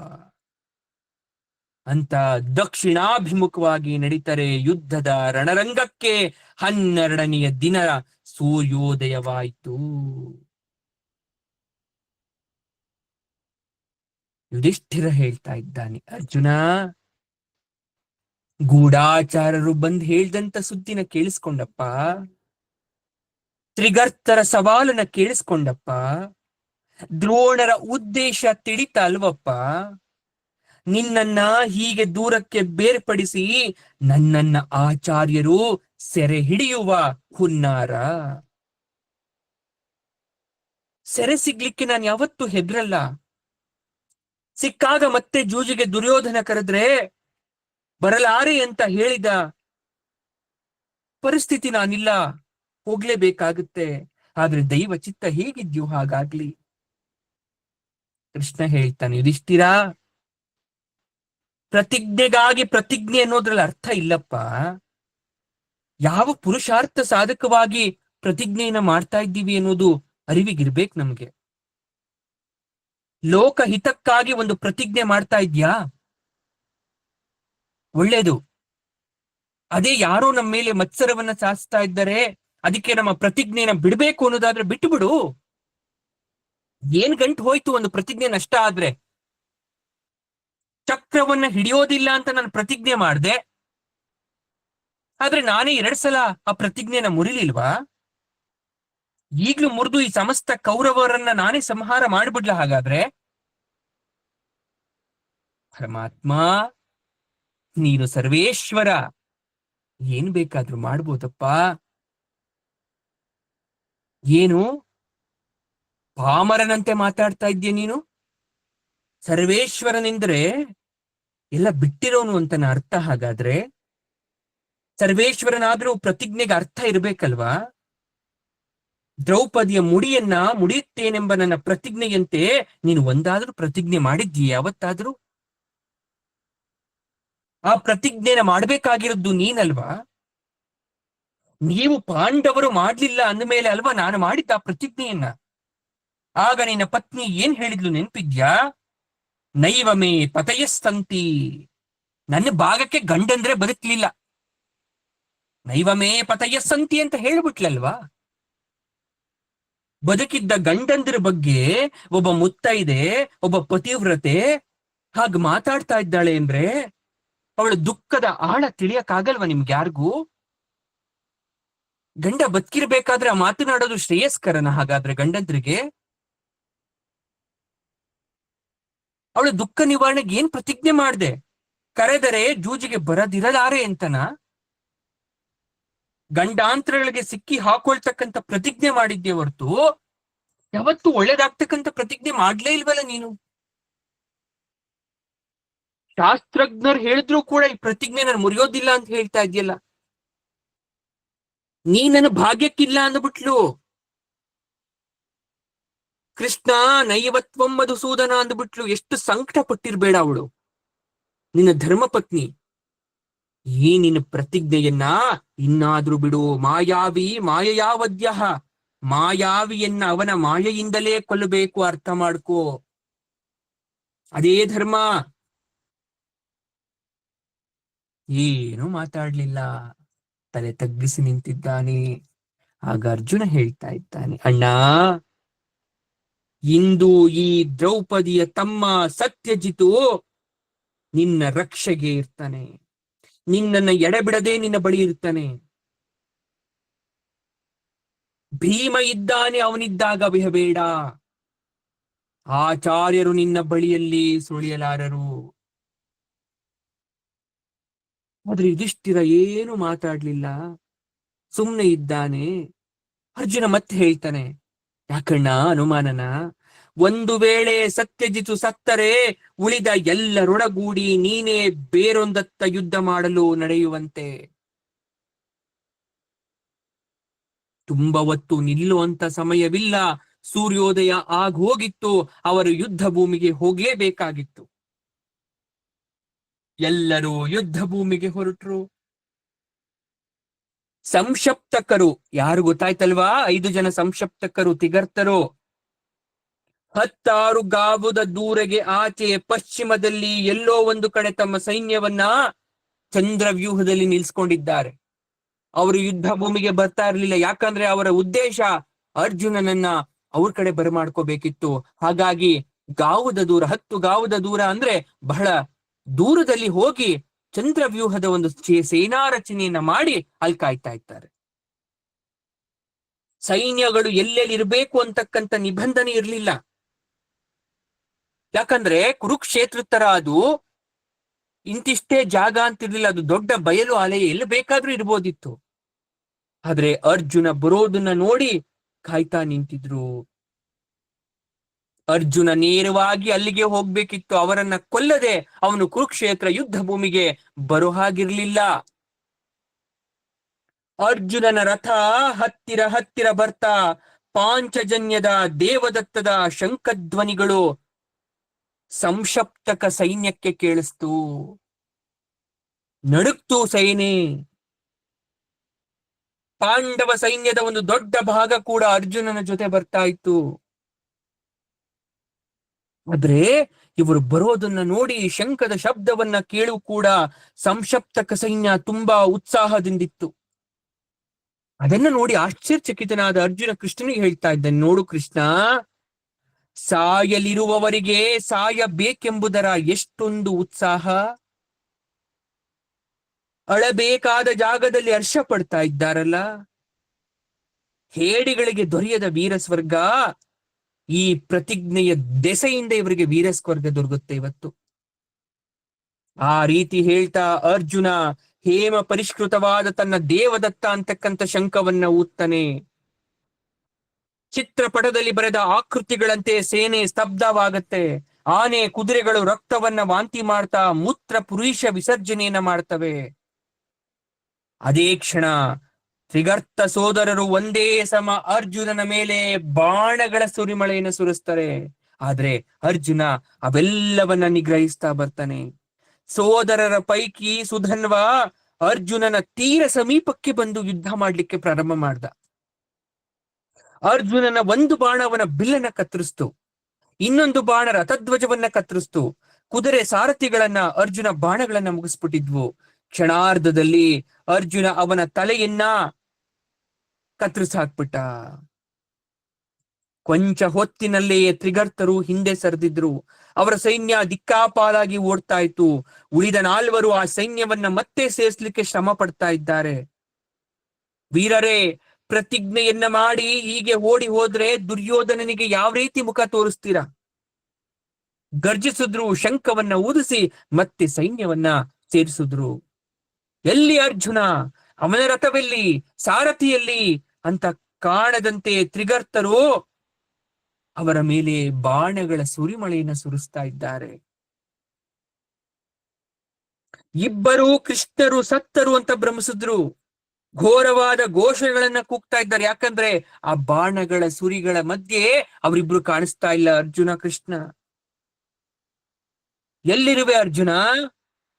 ಅಂತ ದಕ್ಷಿಣಾಭಿಮುಖವಾಗಿ ನಡೀತಾರೆ. ಯುದ್ಧದ ರಣರಂಗಕ್ಕೆ 12ನೆಯ ದಿನ ಸೂರ್ಯೋದಯವಾಯಿತು. ಯುಧಿಷ್ಠಿರ ಹೇಳ್ತಾ ಇದ್ದಾನೆ, ಅರ್ಜುನ, ಗೂಢಾಚಾರರು ಬಂದ್ ಹೇಳ್ದಂತ ಸುದ್ದಿನ ಕೇಳಿಸ್ಕೊಂಡಪ್ಪ, ತ್ರಿಗರ್ತರ ಸವಾಲನ್ನ ಕೇಳಿಸ್ಕೊಂಡಪ್ಪ, ದ್ರೋಣರ ಉದ್ದೇಶ ತಿಳಿತ ಅಲ್ವಪ್ಪ, ನಿನ್ನನ್ನ ಹೀಗೆ ದೂರಕ್ಕೆ ಬೇರ್ಪಡಿಸಿ ನನ್ನನ್ನ ಆಚಾರ್ಯರು ಸೆರೆ ಹಿಡಿಯುವ ಹುನ್ನಾರ. ಸೆರೆ ಸಿಗ್ಲಿಕ್ಕೆ ನಾನು ಯಾವತ್ತೂ ಹೆದ್ರಲ್ಲ. ಸಿಕ್ಕಾಗ ಮತ್ತೆ ಜೂಜಿಗೆ ದುರ್ಯೋಧನ ಕರೆದ್ರೆ ಬರಲಾರೆ ಅಂತ ಹೇಳಿದ ಪರಿಸ್ಥಿತಿ ನಾನಿಲ್ಲ, ಹೋಗ್ಲೇಬೇಕಾಗುತ್ತೆ. ಆದ್ರೆ ದೈವ ಚಿತ್ತ ಹೇಗಿದ್ಯೋ ಹಾಗಾಗ್ಲಿ. ಕೃಷ್ಣ ಹೇಳ್ತಾನೆ, ಯುಧಿಷ್ಠಿರ, ಪ್ರತಿಜ್ಞೆಗಾಗಿ ಪ್ರತಿಜ್ಞೆ ಅನ್ನೋದ್ರಲ್ಲಿ ಅರ್ಥ ಇಲ್ಲಪ್ಪ. ಯಾವ ಪುರುಷಾರ್ಥ ಸಾಧಕವಾಗಿ ಪ್ರತಿಜ್ಞೆಯನ್ನ ಮಾಡ್ತಾ ಇದ್ದೀವಿ ಅನ್ನೋದು ಅರಿವಿಗಿರ್ಬೇಕು ನಮ್ಗೆ. ಲೋಕ ಹಿತಕ್ಕಾಗಿ ಒಂದು ಪ್ರತಿಜ್ಞೆ ಮಾಡ್ತಾ ಇದ್ಯಾ, ಒಳ್ಳೇದು. ಅದೇ ಯಾರೋ ನಮ್ಮ ಮೇಲೆ ಮತ್ಸರವನ್ನ ಸಾಧಿಸ್ತಾ ಇದ್ದಾರೆ, ಅದಕ್ಕೆ ನಮ್ಮ ಪ್ರತಿಜ್ಞೆನ ಬಿಡ್ಬೇಕು ಅನ್ನೋದಾದ್ರೆ ಬಿಟ್ಟು ಬಿಡು. ಏನ್ ಗಂಟು ಹೋಯ್ತು ಒಂದು ಪ್ರತಿಜ್ಞೆ ನಷ್ಟ ಆದ್ರೆ? ಚಕ್ರವನ್ನ ಹಿಡಿಯೋದಿಲ್ಲ ಅಂತ ನಾನು ಪ್ರತಿಜ್ಞೆ ಮಾಡ್ದೆ, ಆದ್ರೆ ನಾನೇ 2 ಸಲ ಆ ಪ್ರತಿಜ್ಞೆನ ಮುರಿಲಿಲ್ವಾ? ಈಗ್ಲೂ ಮುರಿದು ಈ ಸಮಸ್ತ ಕೌರವರನ್ನ ನಾನೇ ಸಂಹಾರ ಮಾಡಿಬಿಡ್ಲ ಹಾಗಾದ್ರೆ? ಪರಮಾತ್ಮ, ನೀನು ಸರ್ವೇಶ್ವರ, ಏನ್ ಬೇಕಾದ್ರೂ ಮಾಡ್ಬೋದಪ್ಪ. ಏನು ಪಾಮರನಂತೆ ಮಾತಾಡ್ತಾ ಇದ್ದೀಯ ನೀನು? ಸರ್ವೇಶ್ವರನೆಂದ್ರೆ ಎಲ್ಲ ಬಿಟ್ಟಿರೋನು ಅಂತನ ಅರ್ಥ. ಹಾಗಾದ್ರೆ ಸರ್ವೇಶ್ವರನಾದ್ರೂ ಪ್ರತಿಜ್ಞೆಗೆ ಅರ್ಥ ಇರ್ಬೇಕಲ್ವಾ? ದ್ರೌಪದಿಯ ಮುಡಿಯನ್ನ ಮುಡಿಯುತ್ತೇನೆಂಬ ನನ್ನ ಪ್ರತಿಜ್ಞೆಯಂತೆ ನೀನು ಒಂದಾದ್ರೂ ಪ್ರತಿಜ್ಞೆ ಮಾಡಿದ್ದೀಯ ಯಾವತ್ತಾದ್ರೂ? ಆ ಪ್ರತಿಜ್ಞೆನ ಮಾಡ್ಬೇಕಾಗಿರೋದು ನೀನಲ್ವಾ? ನೀವು ಪಾಂಡವರು ಮಾಡ್ಲಿಲ್ಲ ಅಂದಮೇಲೆ ಅಲ್ವಾ ನಾನು ಮಾಡಿದ್ದ ಆ ಪ್ರತಿಜ್ಞೆಯನ್ನ. ಆಗ ನಿನ್ನ ಪತ್ನಿ ಏನ್ ಹೇಳಿದ್ಲು ನೆನ್ಪಿದ್ಯಾ? ನೈವಮೇ ಪತಯಸ್ತಂತಿ, ನನ್ನ ಭಾಗಕ್ಕೆ ಗಂಡಂದ್ರೆ ಬದುಕ್ಲಿಲ್ಲ, ನೈವಮೇ ಪತಯಸ್ಸಂತಿ ಅಂತ ಹೇಳ್ಬಿಟ್ಲಲ್ವಾ? ಬದುಕಿದ್ದ ಗಂಡಂದ್ರ ಬಗ್ಗೆ ಒಬ್ಬ ಮುತ್ತೈದೆ, ಒಬ್ಬ ಪತಿವ್ರತೆ ಹಾಗೆ ಮಾತಾಡ್ತಾ ಇದ್ದಾಳೆ ಅಂದ್ರೆ ಅವಳ ದುಃಖದ ಆಳ ತಿಳಿಯಕ್ಕಾಗಲ್ವಾ ನಿಮ್ಗೆ ಯಾರಿಗೂ? ಗಂಡ ಬದುಕಿರ್ಬೇಕಾದ್ರೆ ಆ ಮಾತನಾಡೋದು ಶ್ರೇಯಸ್ಕರನ ಹಾಗಾದ್ರೆ ಗಂಡಂದ್ರಿಗೆ? ಅವಳ ದುಃಖ ನಿವಾರಣೆಗೆ ಏನ್ ಪ್ರತಿಜ್ಞೆ ಮಾಡ್ದೆ? ಕರೆದರೆ ಜೂಜಿಗೆ ಬರದಿರಲಾರೆ ಅಂತನ? ಗಂಡಾಂತರಗಳಿಗೆ ಸಿಕ್ಕಿ ಹಾಕೊಳ್ತಕ್ಕಂಥ ಪ್ರತಿಜ್ಞೆ ಮಾಡಿದ್ದೆ ಹೊರತು ಯಾವತ್ತು ಒಳ್ಳೇದಾಗ್ತಕ್ಕಂಥ ಪ್ರತಿಜ್ಞೆ ಮಾಡ್ಲೇ ಇಲ್ವಲ್ಲ ನೀನು. ಶಾಸ್ತ್ರಜ್ಞರು ಹೇಳಿದ್ರು ಕೂಡ ಈ ಪ್ರತಿಜ್ಞೆ ನಾನು ಮುರಿಯೋದಿಲ್ಲ ಅಂತ ಹೇಳ್ತಾ ಇದೆಯಲ್ಲ. ನೀ ನನ್ನ ಭಾಗ್ಯಕ್ಕಿಲ್ಲ ಅಂದ್ಬಿಟ್ಲು. ಕೃಷ್ಣ ನೈವತ್ವಂ ಮಧುಸೂದನ ಅಂದ್ಬಿಟ್ಲು. ಎಷ್ಟು ಸಂಕಟ ಪಟ್ಟಿರ್ಬೇಡ ಅವಳು, ನಿನ್ನ ಧರ್ಮಪತ್ನಿ. ಈ ನಿನ್ನ ಪ್ರತಿಜ್ಞೆಯನ್ನ ಇನ್ನಾದ್ರೂ ಬಿಡು. ಮಾಯಾವಿ ಮಾಯಯಾವದ್ಯ, ಮಾಯಾವಿಯನ್ನ ಅವನ ಮಾಯೆಯಿಂದಲೇ ಕೊಲ್ಲಬೇಕು, ಅರ್ಥ ಮಾಡ್ಕೋ. ಅದೇ ಧರ್ಮ. ಏನು ಮಾತಾಡ್ಲಿಲ್ಲ, ತಲೆ ತಗ್ಗಿಸಿ ನಿಂತಿದ್ದಾನೆ. ಆಗ ಅರ್ಜುನ ಹೇಳ್ತಾ ಇದ್ದಾನೆ, ಅಣ್ಣ, ಇಂದು ಈ ದ್ರೌಪದಿಯ ತಮ್ಮ ಸತ್ಯಜಿತು ನಿನ್ನ ರಕ್ಷೆಗೆ ಇರ್ತಾನೆ, ನಿನ್ನನ್ನ ಎಡೆಬಿಡದೆ ನಿನ್ನ ಬಳಿ ಇರ್ತಾನೆ. ಭೀಮ ಇದ್ದಾನೆ, ಅವನಿದ್ದಾಗ ಬಿಹಬೇಡ. ಆಚಾರ್ಯರು ನಿನ್ನ ಬಳಿಯಲ್ಲಿ ಸುಳಿಯಲಾರರು. ಆದ್ರೆ ಯುಧಿಷ್ಠಿರ ಏನು ಮಾತಾಡ್ಲಿಲ್ಲ, ಸುಮ್ನೆ ಇದ್ದಾನೆ. ಅರ್ಜುನ ಮತ್ತೆ ಹೇಳ್ತಾನೆ, ಯಾಕಣ್ಣ ಅನುಮಾನನ? ಒಂದು ವೇಳೆ ಸತ್ಯಜಿತು ಸತ್ತರೆ ಉಳಿದ ಎಲ್ಲರೊಡಗೂಡಿ ನೀನೇ ಬೇರೊಂದತ್ತ ಯುದ್ಧ ಮಾಡಲು ನಡೆಯುವಂತೆ. ತುಂಬ ಹೊತ್ತು ನಿಲ್ಲುವಂತ ಸಮಯವಿಲ್ಲ. ಸೂರ್ಯೋದಯ ಹೋಗಿತ್ತು. ಅವರು ಯುದ್ಧ ಭೂಮಿಗೆ ಹೋಗಲೇಬೇಕಾಗಿತ್ತು. ಎಲ್ಲರೂ ಯುದ್ಧ ಭೂಮಿಗೆ ಹೊರಟರು. ಸಂಶಪ್ತಕರು ಯಾರು ಗೊತ್ತಾಯ್ತಲ್ವಾ? 5 ಜನ ಸಂಶಪ್ತಕರು, ತಿಗರ್ತರು. 16 ಗಾವುದ ದೂರೆಗೆ ಆಚೆ ಪಶ್ಚಿಮದಲ್ಲಿ ಎಲ್ಲೋ ಒಂದು ಕಡೆ ತಮ್ಮ ಸೈನ್ಯವನ್ನ ಚಂದ್ರವ್ಯೂಹದಲ್ಲಿ ನಿಲ್ಸ್ಕೊಂಡಿದ್ದಾರೆ. ಅವರು ಯುದ್ಧ ಭೂಮಿಗೆ ಬರ್ತಾ ಇರಲಿಲ್ಲ. ಯಾಕಂದ್ರೆ ಅವರ ಉದ್ದೇಶ ಅರ್ಜುನನನ್ನ ಅವ್ರ ಕಡೆ ಬರಮಾಡ್ಕೋಬೇಕಿತ್ತು. ಹಾಗಾಗಿ ಗಾವುದ ದೂರ, 10 ಗಾವುದ ದೂರ ಅಂದ್ರೆ ಬಹಳ ದೂರದಲ್ಲಿ ಹೋಗಿ ಚಂದ್ರವ್ಯೂಹದ ಒಂದು ಸೇನಾ ರಚನೆಯನ್ನ ಮಾಡಿ ಅಲ್ಲಿ ಕಾಯ್ತಾ ಇದ್ದಾರೆ. ಸೈನ್ಯಗಳು ಎಲ್ಲೆಲ್ಲಿ ಇರಬೇಕು ಅಂತಕ್ಕಂಥ ನಿಬಂಧನೆ ಇರಲಿಲ್ಲ. ಯಾಕಂದ್ರೆ ಕುರುಕ್ಷೇತ್ರ ತರ ಅದು ಇಂತಿಷ್ಟೇ ಜಾಗ ಅಂತಿರ್ಲಿಲ್ಲ. ಅದು ದೊಡ್ಡ ಬಯಲು ಅಲೆಯ, ಎಲ್ಲಿ ಬೇಕಾದ್ರೂ ಇರ್ಬೋದಿತ್ತು. ಆದ್ರೆ ಅರ್ಜುನ ಬರೋದನ್ನ ನೋಡಿ ಕಾಯ್ತಾ ನಿಂತಿದ್ರು. ಅರ್ಜುನ ನೇರವಾಗಿ ಅಲ್ಲಿಗೆ ಹೋಗ್ಬೇಕಿತ್ತು. ಅವರನ್ನ ಕೊಲ್ಲದೆ ಅವನು ಕುರುಕ್ಷೇತ್ರ ಯುದ್ಧ ಭೂಮಿಗೆ ಬರೋ ಹಾಗಿರ್ಲಿಲ್ಲ. ಅರ್ಜುನನ ರಥ ಹತ್ತಿರ ಹತ್ತಿರ ಬರ್ತಾ ಪಾಂಚಜನ್ಯದ ದೇವದತ್ತದ ಶಂಖಧ್ವನಿಗಳು ಸಂಶಪ್ತಕ ಸೈನ್ಯಕ್ಕೆ ಕೇಳಿಸ್ತು. ನಡುಕ್ತು ಸೇನೆ. ಪಾಂಡವ ಸೈನ್ಯದ ಒಂದು ದೊಡ್ಡ ಭಾಗ ಕೂಡ ಅರ್ಜುನನ ಜೊತೆ ಬರ್ತಾ ಇತ್ತು. ಆದ್ರೆ ಇವರು ಬರೋದನ್ನ ನೋಡಿ, ಶಂಖದ ಶಬ್ದವನ್ನ ಕೇಳು ಕೂಡ ಸಂಶಪ್ತಕ ಸೈನ್ಯ ತುಂಬಾ ಉತ್ಸಾಹದಿಂದಿತ್ತು. ಅದನ್ನ ನೋಡಿ ಆಶ್ಚರ್ಯಚಕಿತನಾದ ಅರ್ಜುನ ಕೃಷ್ಣನಿಗೆ ಹೇಳ್ತಾ ಇದ್ದಾನೆ, ನೋಡು ಕೃಷ್ಣ, ಸಾಯಲಿರುವವರಿಗೆ ಸಾಯಬೇಕೆಂಬುದರ ಎಷ್ಟೊಂದು ಉತ್ಸಾಹ. ಅಳಬೇಕಾದ ಜಾಗದಲ್ಲಿ ಹರ್ಷ ಪಡ್ತಾ ಇದ್ದಾರಲ್ಲ. ಹೇಡಿಗಳಿಗೆ ದೊರೆಯದ ವೀರ ಸ್ವರ್ಗ ಈ ಪ್ರತಿಜ್ಞೆಯ ದೆಸೆಯಿಂದ ಇವರಿಗೆ ವೀರ ಸ್ವರ್ಗ ದೊರಗುತ್ತೆ ಇವತ್ತು. ಆ ರೀತಿ ಹೇಳ್ತಾ ಅರ್ಜುನ ಹೇಮ ಪರಿಷ್ಕೃತವಾದ ತನ್ನ ದೇವದತ್ತ ಅಂತಕ್ಕಂಥ ಶಂಖವನ್ನ ಊದ್ತಾನೆ. ಚಿತ್ರಪಟದಲ್ಲಿ ಬರೆದ ಆಕೃತಿಗಳಂತೆ ಸೇನೆ ಸ್ತಬ್ಧವಾಗತ್ತೆ. ಆನೆ ಕುದುರೆಗಳು ರಕ್ತವನ್ನ ವಾಂತಿ ಮಾಡ್ತಾ ಮೂತ್ರ ಪುರುಷ ವಿಸರ್ಜನೆಯನ್ನ ಮಾಡ್ತವೆ. ಅದೇ ಕ್ಷಣ ತ್ರಿಗರ್ತ ಸೋದರರು ಒಂದೇ ಸಮ ಅರ್ಜುನನ ಮೇಲೆ ಬಾಣಗಳ ಸುರಿಮಳೆಯನ್ನು ಸುರಿಸ್ತಾರೆ. ಆದ್ರೆ ಅರ್ಜುನ ಅವೆಲ್ಲವನ್ನ ನಿಗ್ರಹಿಸ್ತಾ ಬರ್ತಾನೆ. ಸೋದರರ ಪೈಕಿ ಸುಧನ್ವ ಅರ್ಜುನನ ತೀರ ಸಮೀಪಕ್ಕೆ ಬಂದು ಯುದ್ಧ ಮಾಡ್ಲಿಕ್ಕೆ ಪ್ರಾರಂಭ ಮಾಡ್ದ. ಅರ್ಜುನನ ಒಂದು ಬಾಣ ಅವನ ಬಿಲ್ಲನ್ನ ಕತ್ತರಿಸ್ತು, ಇನ್ನೊಂದು ಬಾಣ ರಥಧ್ವಜವನ್ನ ಕತ್ತರಿಸ್ತು. ಕುದುರೆ ಸಾರಥಿಗಳನ್ನ ಅರ್ಜುನ ಬಾಣಗಳನ್ನ ಮುಗಿಸ್ಬಿಟ್ಟಿದ್ವು. ಕ್ಷಣಾರ್ಧದಲ್ಲಿ ಅರ್ಜುನ ಅವನ ತಲೆಯನ್ನ ಕತ್ತರಿಸಿ ಹಾಕ್ಬಿಟ್ಟ. ಕೊಂಚ ಹೊತ್ತಿನಲ್ಲಿಯೇ ತ್ರಿಗರ್ತರು ಹಿಂದೆ ಸರಿದಿದ್ರು. ಅವರ ಸೈನ್ಯ ದಿಕ್ಕಾಪಾಲಾಗಿ ಓಡ್ತಾ ಇತ್ತು. ಉಳಿದ 4 ಆ ಸೈನ್ಯವನ್ನ ಮತ್ತೆ ಸೇರಿಸಲಿಕ್ಕೆ ಶ್ರಮ ಪಡ್ತಾ ಇದ್ದಾರೆ. ವೀರರೇ, ಪ್ರತಿಜ್ಞೆಯನ್ನ ಮಾಡಿ ಹೀಗೆ ಓಡಿ ಹೋದ್ರೆ ದುರ್ಯೋಧನನಿಗೆ ಯಾವ ರೀತಿ ಮುಖ ತೋರಿಸ್ತೀರಾ? ಗರ್ಜಿಸಿದ್ರು, ಶಂಖವನ್ನ ಊದಿಸಿ ಮತ್ತೆ ಸೈನ್ಯವನ್ನ ಸೇರಿಸಿದ್ರು. ಎಲ್ಲಿ ಅರ್ಜುನ? ಅವನ ರಥವೆಲ್ಲಿ, ಸಾರಥಿಯಲ್ಲಿ ಅಂತ ಕಾಣದಂತೆ ತ್ರಿಗರ್ತರು ಅವರ ಮೇಲೆ ಬಾಣಗಳ ಸುರಿಮಳೆಯನ್ನು ಸುರಿಸ್ತಾ ಇದ್ದಾರೆ. ಇಬ್ಬರು ಕೃಷ್ಣರು ಸತ್ತರು ಅಂತ ಭ್ರಮಿಸಿದ್ರು. ಘೋರವಾದ ಘೋಷಗಳನ್ನ ಕೂಗ್ತಾ ಇದ್ದಾರೆ. ಯಾಕಂದ್ರೆ ಆ ಬಾಣಗಳ ಸುರಿಗಳ ಮಧ್ಯೆ ಅವರಿಬ್ರು ಕಾಣಿಸ್ತಾ ಇಲ್ಲ. ಅರ್ಜುನ ಕೃಷ್ಣ, ಎಲ್ಲಿರುವೆ ಅರ್ಜುನ?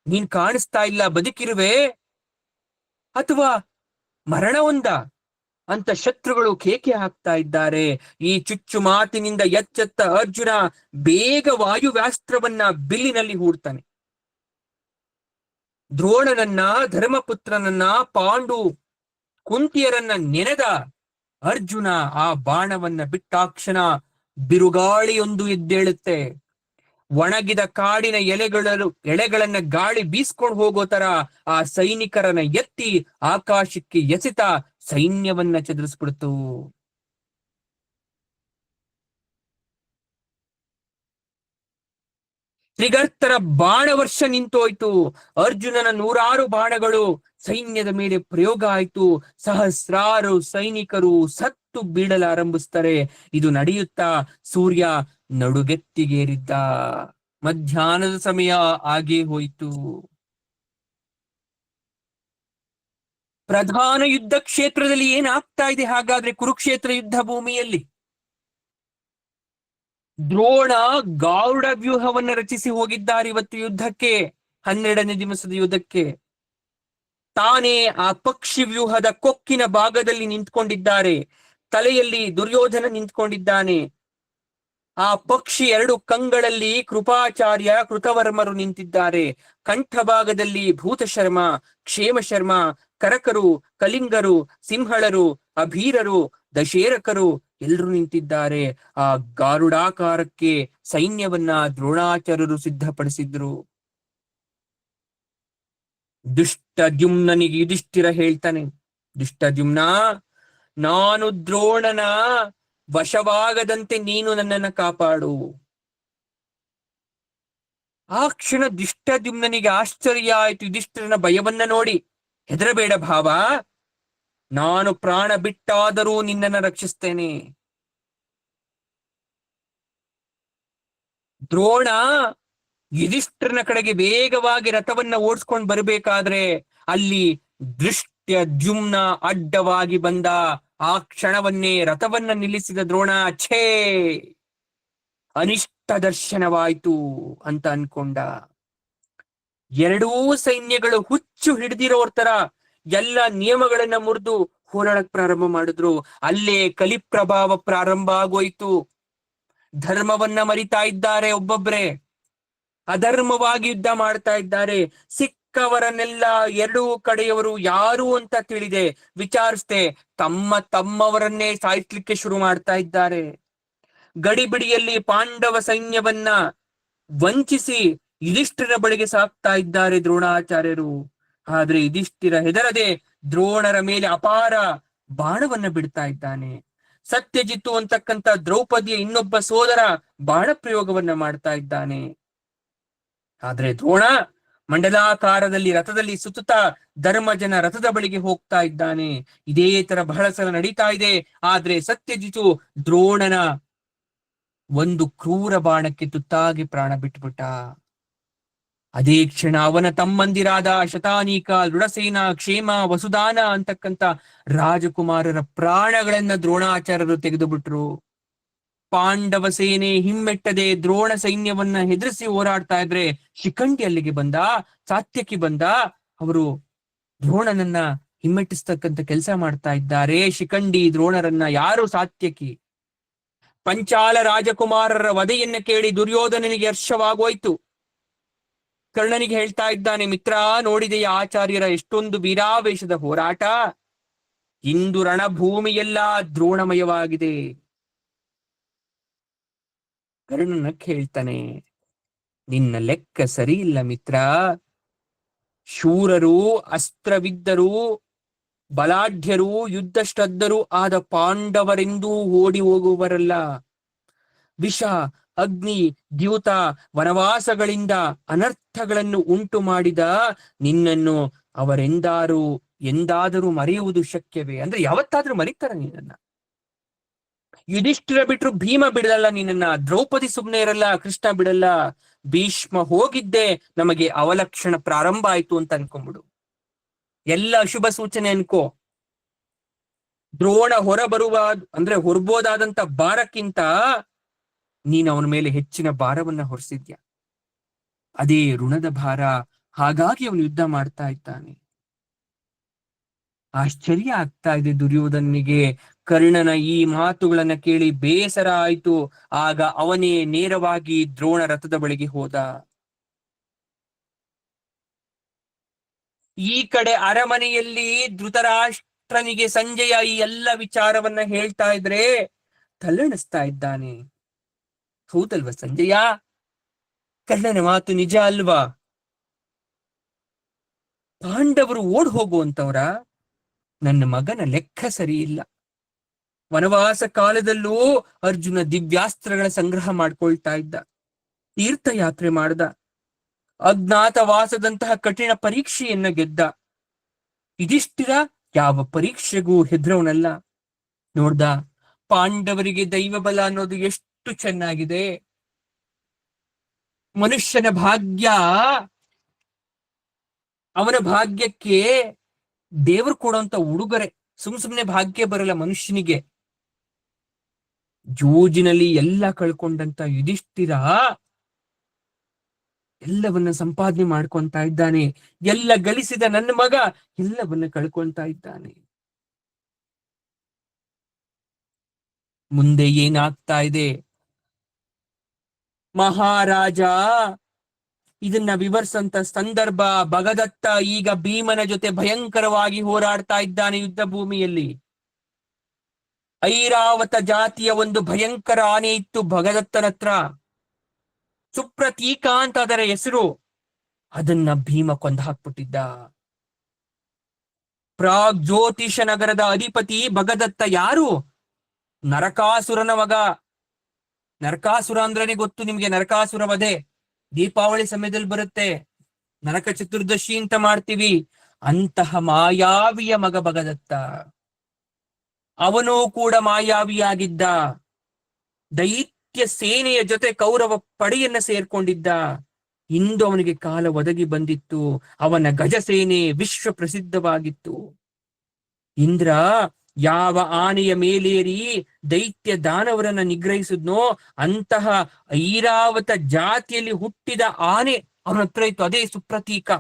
ನೀನ್ ಕಾಣಿಸ್ತಾ ಇಲ್ಲ, ಬದುಕಿರುವೆ ಅಥವಾ ಮರಣ ಹೊಂದ ಅಂತ ಶತ್ರುಗಳು ಕೇಕೆ ಹಾಕ್ತಾ ಇದ್ದಾರೆ. ಈ ಚುಚ್ಚು ಮಾತಿನಿಂದ ಎಚ್ಚೆತ್ತ ಅರ್ಜುನ ಬೇಗ ವಾಯುವ್ಯಾಸ್ತ್ರವನ್ನ ಬಿಲ್ಲಿನಲ್ಲಿ ಹೂಡ್ತಾನೆ. ದ್ರೋಣನನ್ನ, ಧರ್ಮಪುತ್ರನನ್ನ, ಪಾಂಡು ಕುಂತಿಯರನ್ನ ನೆನೆದ ಅರ್ಜುನ ಆ ಬಾಣವನ್ನ ಬಿಟ್ಟಾಕ್ಷಣ ಬಿರುಗಾಳಿಯೊಂದು ಎದ್ದೇಳುತ್ತೆ. ಒಣಗಿದ ಕಾಡಿನ ಎಳೆಗಳನ್ನ ಗಾಳಿ ಬೀಸ್ಕೊಂಡು ಹೋಗೋ ತರ ಆ ಸೈನಿಕರನ್ನ ಎತ್ತಿ ಆಕಾಶಕ್ಕೆ ಎಸೆತ ಸೈನ್ಯವನ್ನ ಚದುರಿಸ್ಬಿಡ್ತು. ತ್ರಿಗರ್ತರ ಬಾಣವರ್ಷ ನಿಂತೋಯ್ತು. ಅರ್ಜುನನ 100 ಬಾಣಗಳು ಸೈನ್ಯದ ಮೇಲೆ ಪ್ರಯೋಗ ಆಯ್ತು. ಸಹಸ್ರಾರು ಸೈನಿಕರು ಸತ್ತು ಬೀಳಲಾರಂಭಿಸ್ತಾರೆ. ಇದು ನಡೆಯುತ್ತಾ ಸೂರ್ಯ ನಡುಗೆತ್ತಿಗೇರಿದ್ದ. ಮಧ್ಯಾಹ್ನದ ಸಮಯ ಆಗೇ ಹೋಯಿತು. ಪ್ರಧಾನ ಯುದ್ಧ ಕ್ಷೇತ್ರದಲ್ಲಿ ಏನಾಗ್ತಾ ಇದೆ ಹಾಗಾದ್ರೆ ಕುರುಕ್ಷೇತ್ರ ಯುದ್ಧ ಭೂಮಿಯಲ್ಲಿ? ದ್ರೋಣ ಗೌಡ ವ್ಯೂಹವನ್ನ ರಚಿಸಿ ಹೋಗಿದ್ದಾರೆ ಇವತ್ತು ಯುದ್ಧಕ್ಕೆ, 12ನೇ ದಿವಸದ ಯುದ್ಧಕ್ಕೆ. ತಾನೇ ಆ ಪಕ್ಷಿ ವ್ಯೂಹದ ಕೊಕ್ಕಿನ ಭಾಗದಲ್ಲಿ ನಿಂತ್ಕೊಂಡಿದ್ದಾರೆ. ತಲೆಯಲ್ಲಿ ದುರ್ಯೋಧನ ನಿಂತ್ಕೊಂಡಿದ್ದಾನೆ. ಆ ಪಕ್ಷಿ 2 ಕಂಗಳಲ್ಲಿ ಕೃಪಾಚಾರ್ಯ, ಕೃತವರ್ಮರು ನಿಂತಿದ್ದಾರೆ. ಕಂಠ ಭಾಗದಲ್ಲಿ ಭೂತಶರ್ಮ, ಕ್ಷೇಮಶರ್ಮ, ಕರಕರು, ಕಲಿಂಗರು, ಸಿಂಹಳರು, ಅಭೀರರು, ದಶೇರಕರು ಎಲ್ಲರೂ ನಿಂತಿದ್ದಾರೆ. ಆ ಗಾರುಡಾಕಾರಕ್ಕೆ ಸೈನ್ಯವನ್ನ ದ್ರೋಣಾಚಾರ್ಯರು ಸಿದ್ಧಪಡಿಸಿದ್ರು. ದುಷ್ಟದ್ಯುಮ್ನನಿಗೆ ಯುಧಿಷ್ಠಿರ ಹೇಳ್ತಾನೆ, ದುಷ್ಟದ್ಯುಮ್ನ, ನಾನು ದ್ರೋಣನ ವಶವಾಗದಂತೆ ನೀನು ನನ್ನನ್ನ ಕಾಪಾಡು. ಆ ಕ್ಷಣ ದುಷ್ಟದ್ಯುಮ್ನನಿಗೆ ಆಶ್ಚರ್ಯ ಆಯ್ತು. ಯುಧಿಷ್ಠಿರನ ಭಯವನ್ನ ನೋಡಿ, ಹೆದರಬೇಡ ಭಾವ, ನಾನು ಪ್ರಾಣ ಬಿಟ್ಟಾದರೂ ನಿನ್ನನ್ನು ರಕ್ಷಿಸ್ತೇನೆ. ದ್ರೋಣ ಯುಧಿಷ್ಠಿರನ ಕಡೆಗೆ ವೇಗವಾಗಿ ರಥವನ್ನ ಓಡಿಸ್ಕೊಂಡು ಬರಬೇಕಾದ್ರೆ ಅಲ್ಲಿ ದೃಷ್ಟದ್ಯುಮ್ನ ಅಡ್ಡವಾಗಿ ಬಂದ. ಆ ಕ್ಷಣವನ್ನೇ ರಥವನ್ನ ನಿಲ್ಲಿಸಿದ ದ್ರೋಣ, ಛೇ, ಅನಿಷ್ಟ ದರ್ಶನವಾಯ್ತು ಅಂತ ಅನ್ಕೊಂಡ. ಎರಡೂ ಸೈನ್ಯಗಳು ಹುಚ್ಚು ಹಿಡಿದಿರೋರ್ ತರ ಎಲ್ಲ ನಿಯಮಗಳನ್ನ ಮುರಿದು ಹೋರಾಡಕ್ ಪ್ರಾರಂಭ ಮಾಡಿದ್ರು. ಅಲ್ಲೇ ಕಲಿಪ್ರಭಾವ ಪ್ರಾರಂಭ ಆಗೋಯ್ತು. ಧರ್ಮವನ್ನ ಮರಿತಾ ಇದ್ದಾರೆ ಒಬ್ಬೊಬ್ರೆ, ಅಧರ್ಮವಾಗಿ ಯುದ್ಧ ಮಾಡ್ತಾ ಇದ್ದಾರೆ. ಸಿಕ್ಕವರನ್ನೆಲ್ಲ ಎರಡೂ ಕಡೆಯವರು ಯಾರು ಅಂತ ತಿಳಿದೆ ವಿಚಾರಿಸ್ದೆ ತಮ್ಮವರನ್ನೇ ಸಾಯಿಸ್ಲಿಕ್ಕೆ ಶುರು ಮಾಡ್ತಾ ಇದ್ದಾರೆ. ಗಡಿಬಿಡಿಯಲ್ಲಿ ಪಾಂಡವ ಸೈನ್ಯವನ್ನ ವಂಚಿಸಿ ಯುಧಿಷ್ಠಿರ ಬಳಿಗೆ ಸಾಕ್ತಾ ಇದ್ದಾರೆ ದ್ರೋಣಾಚಾರ್ಯರು. ಆದ್ರೆ ಯುಧಿಷ್ಠಿರ ಹೆದರದೆ ದ್ರೋಣರ ಮೇಲೆ ಅಪಾರ ಬಾಣವನ್ನ ಬಿಡ್ತಾ ಇದ್ದಾನೆ. ಸತ್ಯಜಿತ್ತು ಅಂತಕ್ಕಂಥ ದ್ರೌಪದಿಯ ಇನ್ನೊಬ್ಬ ಸೋದರ ಬಾಣ ಪ್ರಯೋಗವನ್ನ ಮಾಡ್ತಾ ಇದ್ದಾನೆ. ಆದ್ರೆ ದ್ರೋಣ ಮಂಡಲಾಕಾರದಲ್ಲಿ ರಥದಲ್ಲಿ ಸುತ್ತುತ್ತಾ ಧರ್ಮಜನ ರಥದ ಬಳಿಗೆ ಹೋಗ್ತಾ ಇದ್ದಾನೆ. ಇದೇ ತರ ಬಹಳ ಸಲ ನಡೀತಾ ಇದೆ. ಆದ್ರೆ ಸತ್ಯಜಿತು ದ್ರೋಣನ ಒಂದು ಕ್ರೂರ ಬಾಣಕ್ಕೆ ತುತ್ತಾಗಿ ಪ್ರಾಣ ಬಿಟ್ಬಿಟ್ಟ. ಅದೇ ಕ್ಷಣ ಅವನ ತಮ್ಮಂದಿರಾದ ಶತಾನೀಕ, ದೃಢಸೇನ, ಕ್ಷೇಮ, ವಸುದಾನ ಅಂತಕ್ಕಂಥ ರಾಜಕುಮಾರರ ಪ್ರಾಣಗಳನ್ನ ದ್ರೋಣಾಚಾರ್ಯರು ತೆಗೆದು ಬಿಟ್ರು. ಪಾಂಡವ ಸೇನೆ ಹಿಮ್ಮೆಟ್ಟದೆ ದ್ರೋಣ ಸೈನ್ಯವನ್ನ ಹೆದರಿಸಿ ಹೋರಾಡ್ತಾ ಇದ್ರೆ ಶಿಖಂಡಿ ಅಲ್ಲಿಗೆ ಬಂದ, ಸಾತ್ಯಕಿ ಬಂದ. ಅವರು ದ್ರೋಣನನ್ನ ಹಿಮ್ಮೆಟ್ಟಿಸ್ತಕ್ಕಂಥ ಕೆಲಸ ಮಾಡ್ತಾ ಇದ್ದಾರೆ. ಶಿಖಂಡಿ ದ್ರೋಣರನ್ನ, ಯಾರು ಸಾತ್ಯಕಿ. ಪಂಚಾಲ ರಾಜಕುಮಾರರ ವಧೆಯನ್ನ ಕೇಳಿ ದುರ್ಯೋಧನನಿಗೆ ಹರ್ಷವಾಗೋಯ್ತು. ಕರ್ಣನಿಗೆ ಹೇಳ್ತಾ ಇದ್ದಾನೆ, ಮಿತ್ರ, ನೋಡಿದೆಯ ಆಚಾರ್ಯರ ಎಷ್ಟೊಂದು ವೀರಾವೇಶದ ಹೋರಾಟ. ಇಂದು ರಣಭೂಮಿಯೆಲ್ಲ ದ್ರೋಣಮಯವಾಗಿದೆ. ಕರ್ಣನಕ್ಕೆ ಹೇಳ್ತಾನೆ, ನಿನ್ನ ಲೆಕ್ಕ ಸರಿ ಇಲ್ಲ ಮಿತ್ರ. ಶೂರರು, ಅಸ್ತ್ರವಿದ್ದರು, ಬಲಾಢ್ಯರು, ಯುದ್ಧ ಶ್ರದ್ಧರು ಆದ ಪಾಂಡವರೆಂದೂ ಓಡಿ ಹೋಗುವರಲ್ಲ. ವಿಷ, ಅಗ್ನಿ, ದ್ಯೂತ, ವನವಾಸಗಳಿಂದ ಅನರ್ಥಗಳನ್ನು ಉಂಟು ಮಾಡಿದ ನಿನ್ನನ್ನು ಅವರೆಂದಾರು ಎಂದಾದರೂ ಮರೆಯುವುದು ಶಕ್ಯವೇ? ಅಂದ್ರೆ ಯಾವತ್ತಾದ್ರೂ ಮರಿತಾರ ನೀನನ್ನ? ಯುಧಿಷ್ಠಿರ ಬಿಟ್ರು ಭೀಮ ಬಿಡಲ್ಲ ನಿನ್ನನ್ನ, ದ್ರೌಪದಿ ಸುಮ್ನೆ ಇರಲ್ಲ, ಕೃಷ್ಣ ಬಿಡಲ್ಲ. ಭೀಷ್ಮ ಹೋಗಿದ್ದೆ ನಮಗೆ ಅವಲಕ್ಷಣ ಪ್ರಾರಂಭ ಆಯ್ತು ಅಂತ ಅನ್ಕೊಂಬಿಡು. ಎಲ್ಲ ಅಶುಭ ಸೂಚನೆ ಅನ್ಕೋ. ದ್ರೋಣ ಹೊರಬರುವ ಅಂದ್ರೆ ಹೊರಬೋದಾದಂತ ಭಾರಕ್ಕಿಂತ ನೀನ್ ಅವನ ಮೇಲೆ ಹೆಚ್ಚಿನ ಭಾರವನ್ನ ಹೊರಿಸಿದ್ಯಾ. ಅದೇ ಋಣದ ಭಾರ. ಹಾಗಾಗಿ ಅವನು ಯುದ್ಧ ಮಾಡ್ತಾ ಇದ್ದಾನೆ. ಆಶ್ಚರ್ಯ ಆಗ್ತಾ ಇದೆ ದುರ್ಯೋಧನಿಗೆ. ಕರ್ಣನ ಈ ಮಾತುಗಳನ್ನ ಕೇಳಿ ಬೇಸರ ಆಯ್ತು. ಆಗ ಅವನೇ ನೇರವಾಗಿ ದ್ರೋಣ ರಥದ ಬಳಿಗೆ ಹೋದ. ಈ ಕಡೆ ಅರಮನೆಯಲ್ಲಿ ಧೃತರಾಷ್ಟ್ರನಿಗೆ ಸಂಜಯ ಈ ಎಲ್ಲ ವಿಚಾರವನ್ನ ಹೇಳ್ತಾ ಇದ್ರೆ ತಲ್ಲಣಿಸ್ತಾ ಇದ್ದಾನೆ. ಹೌದಲ್ವಾ ಸಂಜಯ? ಕರ್ಣನ ಮಾತು ನಿಜ ಅಲ್ವಾ? ಪಾಂಡವರು ಓಡ್ ಹೋಗುವಂತವ್ರ? ನನ್ನ ಮಗನ ಲೆಕ್ಕ ಸರಿ ಇಲ್ಲ. ವನವಾಸ ಕಾಲದಲ್ಲೂ ಅರ್ಜುನ ದಿವ್ಯಾಸ್ತ್ರಗಳ ಸಂಗ್ರಹ ಮಾಡ್ಕೊಳ್ತಾ ಇದ್ದ, ತೀರ್ಥಯಾತ್ರೆ ಮಾಡ್ದ, ಅಜ್ಞಾತವಾಸದಂತಹ ಕಠಿಣ ಪರೀಕ್ಷೆಯನ್ನ ಗೆದ್ದ. ಯುಧಿಷ್ಠಿರ ಯಾವ ಪರೀಕ್ಷೆಗೂ ಹೆದ್ರವನಲ್ಲ. ನೋಡ್ದ ಪಾಂಡವರಿಗೆ ದೈವ ಬಲ ಅನ್ನೋದು ಎಷ್ಟು ಚೆನ್ನಾಗಿದೆ. ಮನುಷ್ಯನ ಭಾಗ್ಯ, ಅವನ ಭಾಗ್ಯಕ್ಕೆ ದೇವರು ಕೊಡುವಂತ ಉಡುಗೊರೆ. ಸುಮ್ನೆ ಭಾಗ್ಯ ಬರಲ್ಲ ಮನುಷ್ಯನಿಗೆ. ಜೂಜಿನಲ್ಲಿ ಎಲ್ಲ ಕಳ್ಕೊಂಡಂತ ಯುಧಿಷ್ಠಿರ ಎಲ್ಲವನ್ನ ಸಂಪಾದನೆ ಮಾಡ್ಕೊಂತ ಇದ್ದಾನೆ. ಎಲ್ಲ ಗಳಿಸಿದ ನನ್ನ ಮಗ ಎಲ್ಲವನ್ನ ಕಳ್ಕೊಂತ ಇದ್ದಾನೆ. ಮುಂದೆ ಏನಾಗ್ತಾ ಇದೆ? ಮಹಾರಾಜ ಇದನ್ನ ವಿವರಿಸಂತ ಸಂದರ್ಭ. ಭಗದತ್ತ ಈಗ ಭೀಮನ ಜೊತೆ ಭಯಂಕರವಾಗಿ ಹೋರಾಡ್ತಾ ಇದ್ದಾನೆ ಯುದ್ಧ ಭೂಮಿಯಲ್ಲಿ. ಐರಾವತ ಜಾತಿಯ ಒಂದು ಭಯಂಕರ ಆನೆ ಇತ್ತು ಭಗದತ್ತನ ಹತ್ರ. ಸುಪ್ರತೀಕ ಅಂತ ಅದರ ಹೆಸರು. ಅದನ್ನ ಭೀಮ ಕೊಂದ ಹಾಕ್ಬಿಟ್ಟಿದ್ದ. ಪ್ರಾಗ್ ಜ್ಯೋತಿಷ ನಗರದ ಅಧಿಪತಿ ಭಗದತ್ತ ಯಾರು? ನರಕಾಸುರನ ಮಗ. ನರಕಾಸುರ ಅಂದ್ರನೇ ಗೊತ್ತು ನಿಮ್ಗೆ, ನರಕಾಸುರ ವಧೆ ದೀಪಾವಳಿ ಸಮಯದಲ್ಲಿ ಬರುತ್ತೆ. ನರಕ ಚತುರ್ದಶಿ ಅಂತ ಮಾಡ್ತೀವಿ. ಅಂತಹ ಮಾಯಾವಿಯ ಮಗ ಭಗದತ್ತ. ಅವನೂ ಕೂಡ ಮಾಯಾವಿಯಾಗಿದ್ದ. ದೈತ್ಯ ಸೇನೆಯ ಜೊತೆ ಕೌರವ ಪಡೆಯನ್ನ ಸೇರ್ಕೊಂಡಿದ್ದ. ಇಂದು ಅವನಿಗೆ ಕಾಲ ಒದಗಿ ಬಂದಿತ್ತು. ಅವನ ಗಜ ಸೇನೆ ವಿಶ್ವ ಪ್ರಸಿದ್ಧವಾಗಿತ್ತು. ಇಂದ್ರ ಯಾವ ಆನೆಯ ಮೇಲೇರಿ ದೈತ್ಯ ದಾನವರನ್ನ ನಿಗ್ರಹಿಸಿದ್ನೋ ಅಂತಹ ಐರಾವತ ಜಾತಿಯಲ್ಲಿ ಹುಟ್ಟಿದ ಆನೆ ಅವನ ಹತ್ರ ಇತ್ತು. ಅದೇ ಸುಪ್ರತೀಕ.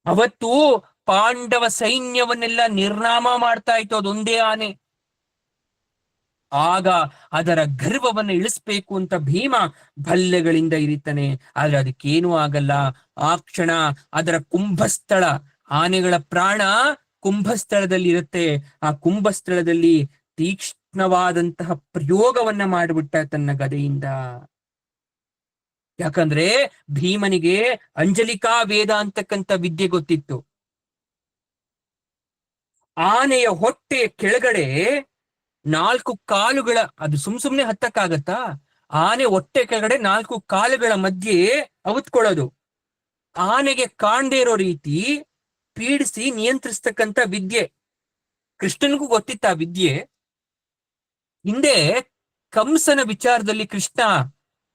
ಅವತ್ತು ಪಾಂಡವ ಸೈನ್ಯವನ್ನೆಲ್ಲ ನಿರ್ನಾಮ ಮಾಡ್ತಾ ಇತ್ತು ಅದೊಂದೇ ಆನೆ. ಆಗ ಅದರ ಗರ್ವವನ್ನು ಇಳಿಸ್ಬೇಕು ಅಂತ ಭೀಮ ಭಲ್ಲೆಗಳಿಂದ ಇರಿತಾನೆ. ಆದ್ರೆ ಅದಕ್ಕೇನೂ ಆಗಲ್ಲ. ಆ ಕ್ಷಣ ಅದರ ಕುಂಭಸ್ಥಳ, ಆನೆಗಳ ಪ್ರಾಣ ಕುಂಭಸ್ಥಳದಲ್ಲಿ ಇರುತ್ತೆ. ಆ ಕುಂಭಸ್ಥಳದಲ್ಲಿ ತೀಕ್ಷ್ಣವಾದಂತಹ ಪ್ರಯೋಗವನ್ನ ಮಾಡಿಬಿಟ್ಟ ತನ್ನ ಗದೆಯಿಂದ. ಯಾಕಂದ್ರೆ ಭೀಮನಿಗೆ ಅಂಜಲಿಕಾ ವೇದ ಅಂತಕ್ಕಂಥ ವಿದ್ಯೆ ಗೊತ್ತಿತ್ತು. ಆನೆಯ ಹೊಟ್ಟೆ ಕೆಳಗಡೆ 4 ಕಾಲುಗಳ, ಅದು ಸುಮ್ನೆ ಹತ್ತಕ್ಕಾಗತ್ತಾ? ಆನೆ ಹೊಟ್ಟೆ ಕೆಳಗಡೆ 4 ಕಾಲುಗಳ ಮಧ್ಯೆ ಅವತ್ಕೊಳ್ಳೋದು. ಆನೆಗೆ ಕಾಣದೇ ಇರೋ ರೀತಿ ಪೀಡಿಸಿ ನಿಯಂತ್ರಿಸ್ತಕ್ಕಂಥ ವಿದ್ಯೆ. ಕೃಷ್ಣನಿಗೂ ಗೊತ್ತಿತ್ತ ಆ ವಿದ್ಯೆ. ಹಿಂದೆ ಕಂಸನ ವಿಚಾರದಲ್ಲಿ ಕೃಷ್ಣ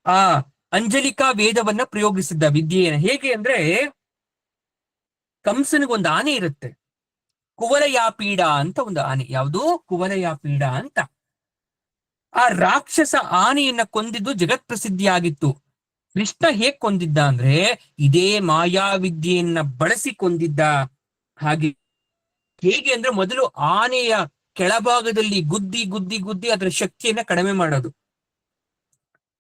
ಆ ಅಂಜಲಿಕಾ ವೇದವನ್ನ ಪ್ರಯೋಗಿಸಿದ್ದ ವಿದ್ಯೆಯನ್ನ. ಹೇಗೆ ಅಂದ್ರೆ, ಕಂಸನಿಗೊಂದು ಆನೆ ಇರುತ್ತೆ, ಕುವಲಯಾಪೀಡ ಅಂತ ಒಂದು ಆನೆ. ಯಾವುದು? ಕುವಲಯಾಪೀಡ ಅಂತ. ಆ ರಾಕ್ಷಸ ಆನೆಯನ್ನ ಕೊಂದಿದ್ದು ಜಗತ್ ಪ್ರಸಿದ್ಧಿಯಾಗಿತ್ತು. ಕೃಷ್ಣ ಹೇಗ್ ಕೊಂದಿದ್ದ ಅಂದ್ರೆ ಇದೇ ಮಾಯಾವಿದ್ಯೆಯನ್ನ ಬಳಸಿ ಕೊಂದಿದ್ದ. ಹಾಗೆ ಹೇಗೆ ಅಂದ್ರೆ, ಮೊದಲು ಆನೆಯ ಕೆಳಭಾಗದಲ್ಲಿ ಗುದ್ದಿ ಗುದ್ದಿ ಗುದ್ದಿ ಅದರ ಶಕ್ತಿಯನ್ನ ಕಡಿಮೆ ಮಾಡೋದು,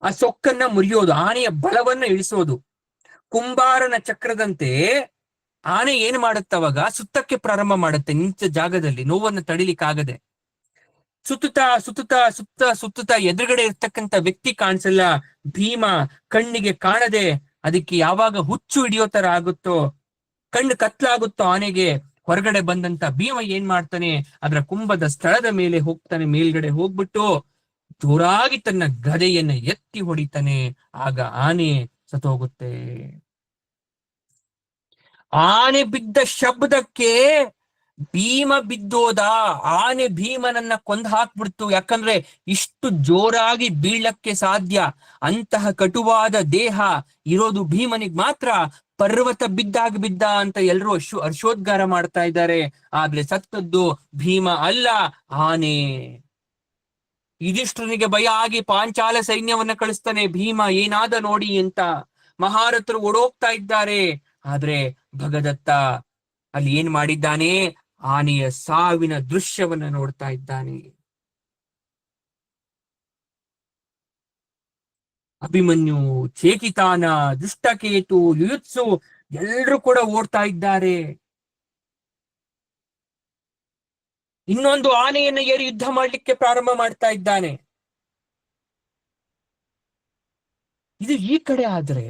ಆ ಸೊಕ್ಕನ್ನ ಮುರಿಯೋದು, ಆನೆಯ ಬಲವನ್ನ ಇಳಿಸೋದು. ಕುಂಬಾರನ ಚಕ್ರದಂತೆ ಆನೆ ಏನ್ ಮಾಡುತ್ತವಾಗ ಸುತ್ತಕ್ಕೆ ಪ್ರಾರಂಭ ಮಾಡುತ್ತೆ. ನಿಂತ ಜಾಗದಲ್ಲಿ ನೋವನ್ನು ತಡಿಲಿಕ್ಕಾಗದೆ ಸುತ್ತುತ್ತಾ ಸುತ್ತುತ್ತಾ ಸುತ್ತುತ್ತಾ ಎದುರುಗಡೆ ಇರ್ತಕ್ಕಂಥ ವ್ಯಕ್ತಿ ಕಾಣಿಸಲ್ಲ. ಭೀಮ ಕಣ್ಣಿಗೆ ಕಾಣದೆ ಅದಕ್ಕೆ ಯಾವಾಗ ಹುಚ್ಚು ಹಿಡಿಯೋ ತರ ಆಗುತ್ತೋ, ಕಣ್ಣು ಕತ್ಲಾಗುತ್ತೋ ಆನೆಗೆ, ಹೊರಗಡೆ ಬಂದಂತ ಭೀಮ ಏನ್ ಮಾಡ್ತಾನೆ, ಅದರ ಕುಂಭದ ಸ್ಥಳದ ಮೇಲೆ ಹೋಗ್ತಾನೆ. ಮೇಲ್ಗಡೆ ಹೋಗ್ಬಿಟ್ಟು ಜೋರಾಗಿ ತನ್ನ ಗದೆಯನ್ನ ಎತ್ತಿ ಹೊಡಿತಾನೆ. ಆಗ ಆನೆ ಸತ್ತೋಗುತ್ತೆ. ಆನೆ ಬಿದ್ದ ಶಬ್ದಕ್ಕೆ ಭೀಮ ಬಿದ್ದೋದ. ಆನೆ ಭೀಮನನ್ನ ಕೊಂದು ಹಾಕ್ಬಿಡ್ತು. ಯಾಕಂದ್ರೆ ಇಷ್ಟು ಜೋರಾಗಿ ಬೀಳಕ್ಕೆ ಸಾಧ್ಯ ಅಂತಹ ಕಟುವಾದ ದೇಹ ಇರೋದು ಭೀಮನಿಗೆ ಮಾತ್ರ. ಪರ್ವತ ಬಿದ್ದಾಗ ಬಿದ್ದ ಅಂತ ಎಲ್ಲರೂ ಹರ್ಷೋದ್ಗಾರ ಮಾಡ್ತಾ ಇದ್ದಾರೆ. ಆದ್ರೆ ಸತ್ತದ್ದು ಭೀಮ ಅಲ್ಲ, ಆನೆ. ಯುಧಿಷ್ಠಿರನಿಗೆ ಭಯ ಆಗಿ ಪಾಂಚಾಲ ಸೈನ್ಯವನ್ನ ಕಳಿಸ್ತಾನೆ. ಭೀಮ ಏನಾದ ನೋಡಿ ಅಂತ. ಮಹಾರಥರು ಓಡೋಗ್ತಾ ಇದ್ದಾರೆ. ಆದ್ರೆ ಭಗದತ್ತ ಅಲ್ಲಿ ಏನ್ ಮಾಡಿದ್ದಾನೆ? ಆನೆಯ ಸಾವಿನ ದೃಶ್ಯವನ್ನ ನೋಡ್ತಾ ಇದ್ದಾನೆ. ಅಭಿಮನ್ಯು, ಚೇಕಿತಾನ, ದುಷ್ಟಕೇತು, ಯುಯುತ್ಸು ಎಲ್ಲರೂ ಕೂಡ ಓಡ್ತಾ ಇದ್ದಾರೆ. ಇನ್ನೊಂದು ಆನೆಯನ್ನು ಏರಿ ಯುದ್ಧ ಮಾಡ್ಲಿಕ್ಕೆ ಪ್ರಾರಂಭ ಮಾಡ್ತಾ ಇದ್ದಾನೆ. ಇದು ಈ ಕಡೆ ಆದ್ರೆ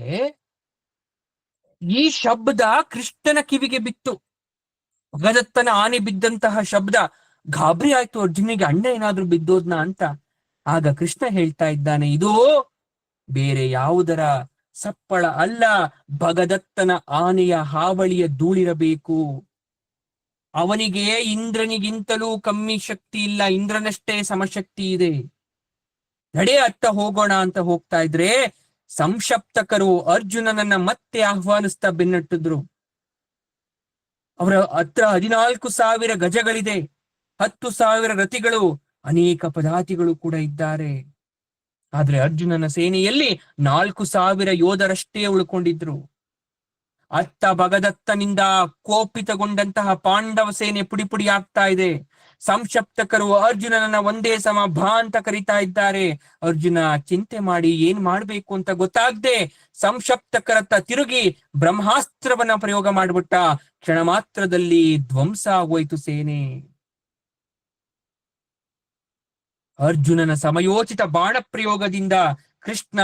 ಈ ಶಬ್ದ ಕೃಷ್ಣನ ಕಿವಿಗೆ ಬಿತ್ತು. ಭಗದತ್ತನ ಆನೆ ಬಿದ್ದಂತಹ ಶಬ್ದ. ಗಾಬರಿ ಆಯ್ತು ಅರ್ಜುನಿಗೆ, ಅಣ್ಣ ಏನಾದ್ರೂ ಬಿದ್ದೋದ್ನ ಅಂತ. ಆಗ ಕೃಷ್ಣ ಹೇಳ್ತಾ ಇದ್ದಾನೆ, ಇದು ಬೇರೆ ಯಾವುದರ ಸಪ್ಪಳ ಅಲ್ಲ, ಭಗದತ್ತನ ಆನೆಯ ಹಾವಳಿಯ ಧೂಳಿರಬೇಕು. ಅವನಿಗೆ ಇಂದ್ರನಿಗಿಂತಲೂ ಕಮ್ಮಿ ಶಕ್ತಿ ಇಲ್ಲ, ಇಂದ್ರನಷ್ಟೇ ಸಮಶಕ್ತಿ ಇದೆ. ನಡೆ ಅತ್ತ ಹೋಗೋಣ ಅಂತ ಹೋಗ್ತಾ ಇದ್ರೆ ಸಂಶಪ್ತಕರು ಅರ್ಜುನನನ್ನ ಮತ್ತೆ ಆಹ್ವಾನಿಸ್ತಾ ಬೆನ್ನಟ್ಟಿದ್ರು. ಅವರ ಹತ್ರ 14,000 ಗಜಗಳಿದೆ, 10,000 ರಥಿಗಳು, ಅನೇಕ ಪದಾತಿಗಳು ಕೂಡ ಇದ್ದಾರೆ. ಆದ್ರೆ ಅರ್ಜುನನ ಸೇನೆಯಲ್ಲಿ 4,000 ಯೋಧರಷ್ಟೇ ಉಳ್ಕೊಂಡಿದ್ರು. ಅತ್ತ ಭಗದತ್ತನಿಂದ ಕೋಪಿತಗೊಂಡಂತಹ ಪಾಂಡವ ಸೇನೆ ಪುಡಿ ಪುಡಿ ಆಗ್ತಾ ಇದೆ. ಸಂಶಪ್ತಕರು ಅರ್ಜುನನನ್ನ ಒಂದೇ ಸಮ ಭಾ ಅಂತ ಕರಿತಾ ಇದ್ದಾರೆ. ಅರ್ಜುನ ಚಿಂತೆ ಮಾಡಿ ಏನ್ ಮಾಡ್ಬೇಕು ಅಂತ ಗೊತ್ತಾಗದೆ ಸಂಶಪ್ತಕರತ್ತ ತಿರುಗಿ ಬ್ರಹ್ಮಾಸ್ತ್ರವನ್ನ ಪ್ರಯೋಗ ಮಾಡ್ಬಿಟ್ಟ. ಕ್ಷಣ ಮಾತ್ರದಲ್ಲಿ ಧ್ವಂಸ ಆಗೋಯ್ತು ಸೇನೆ. ಅರ್ಜುನನ ಸಮಯೋಚಿತ ಬಾಣ ಪ್ರಯೋಗದಿಂದ ಕೃಷ್ಣ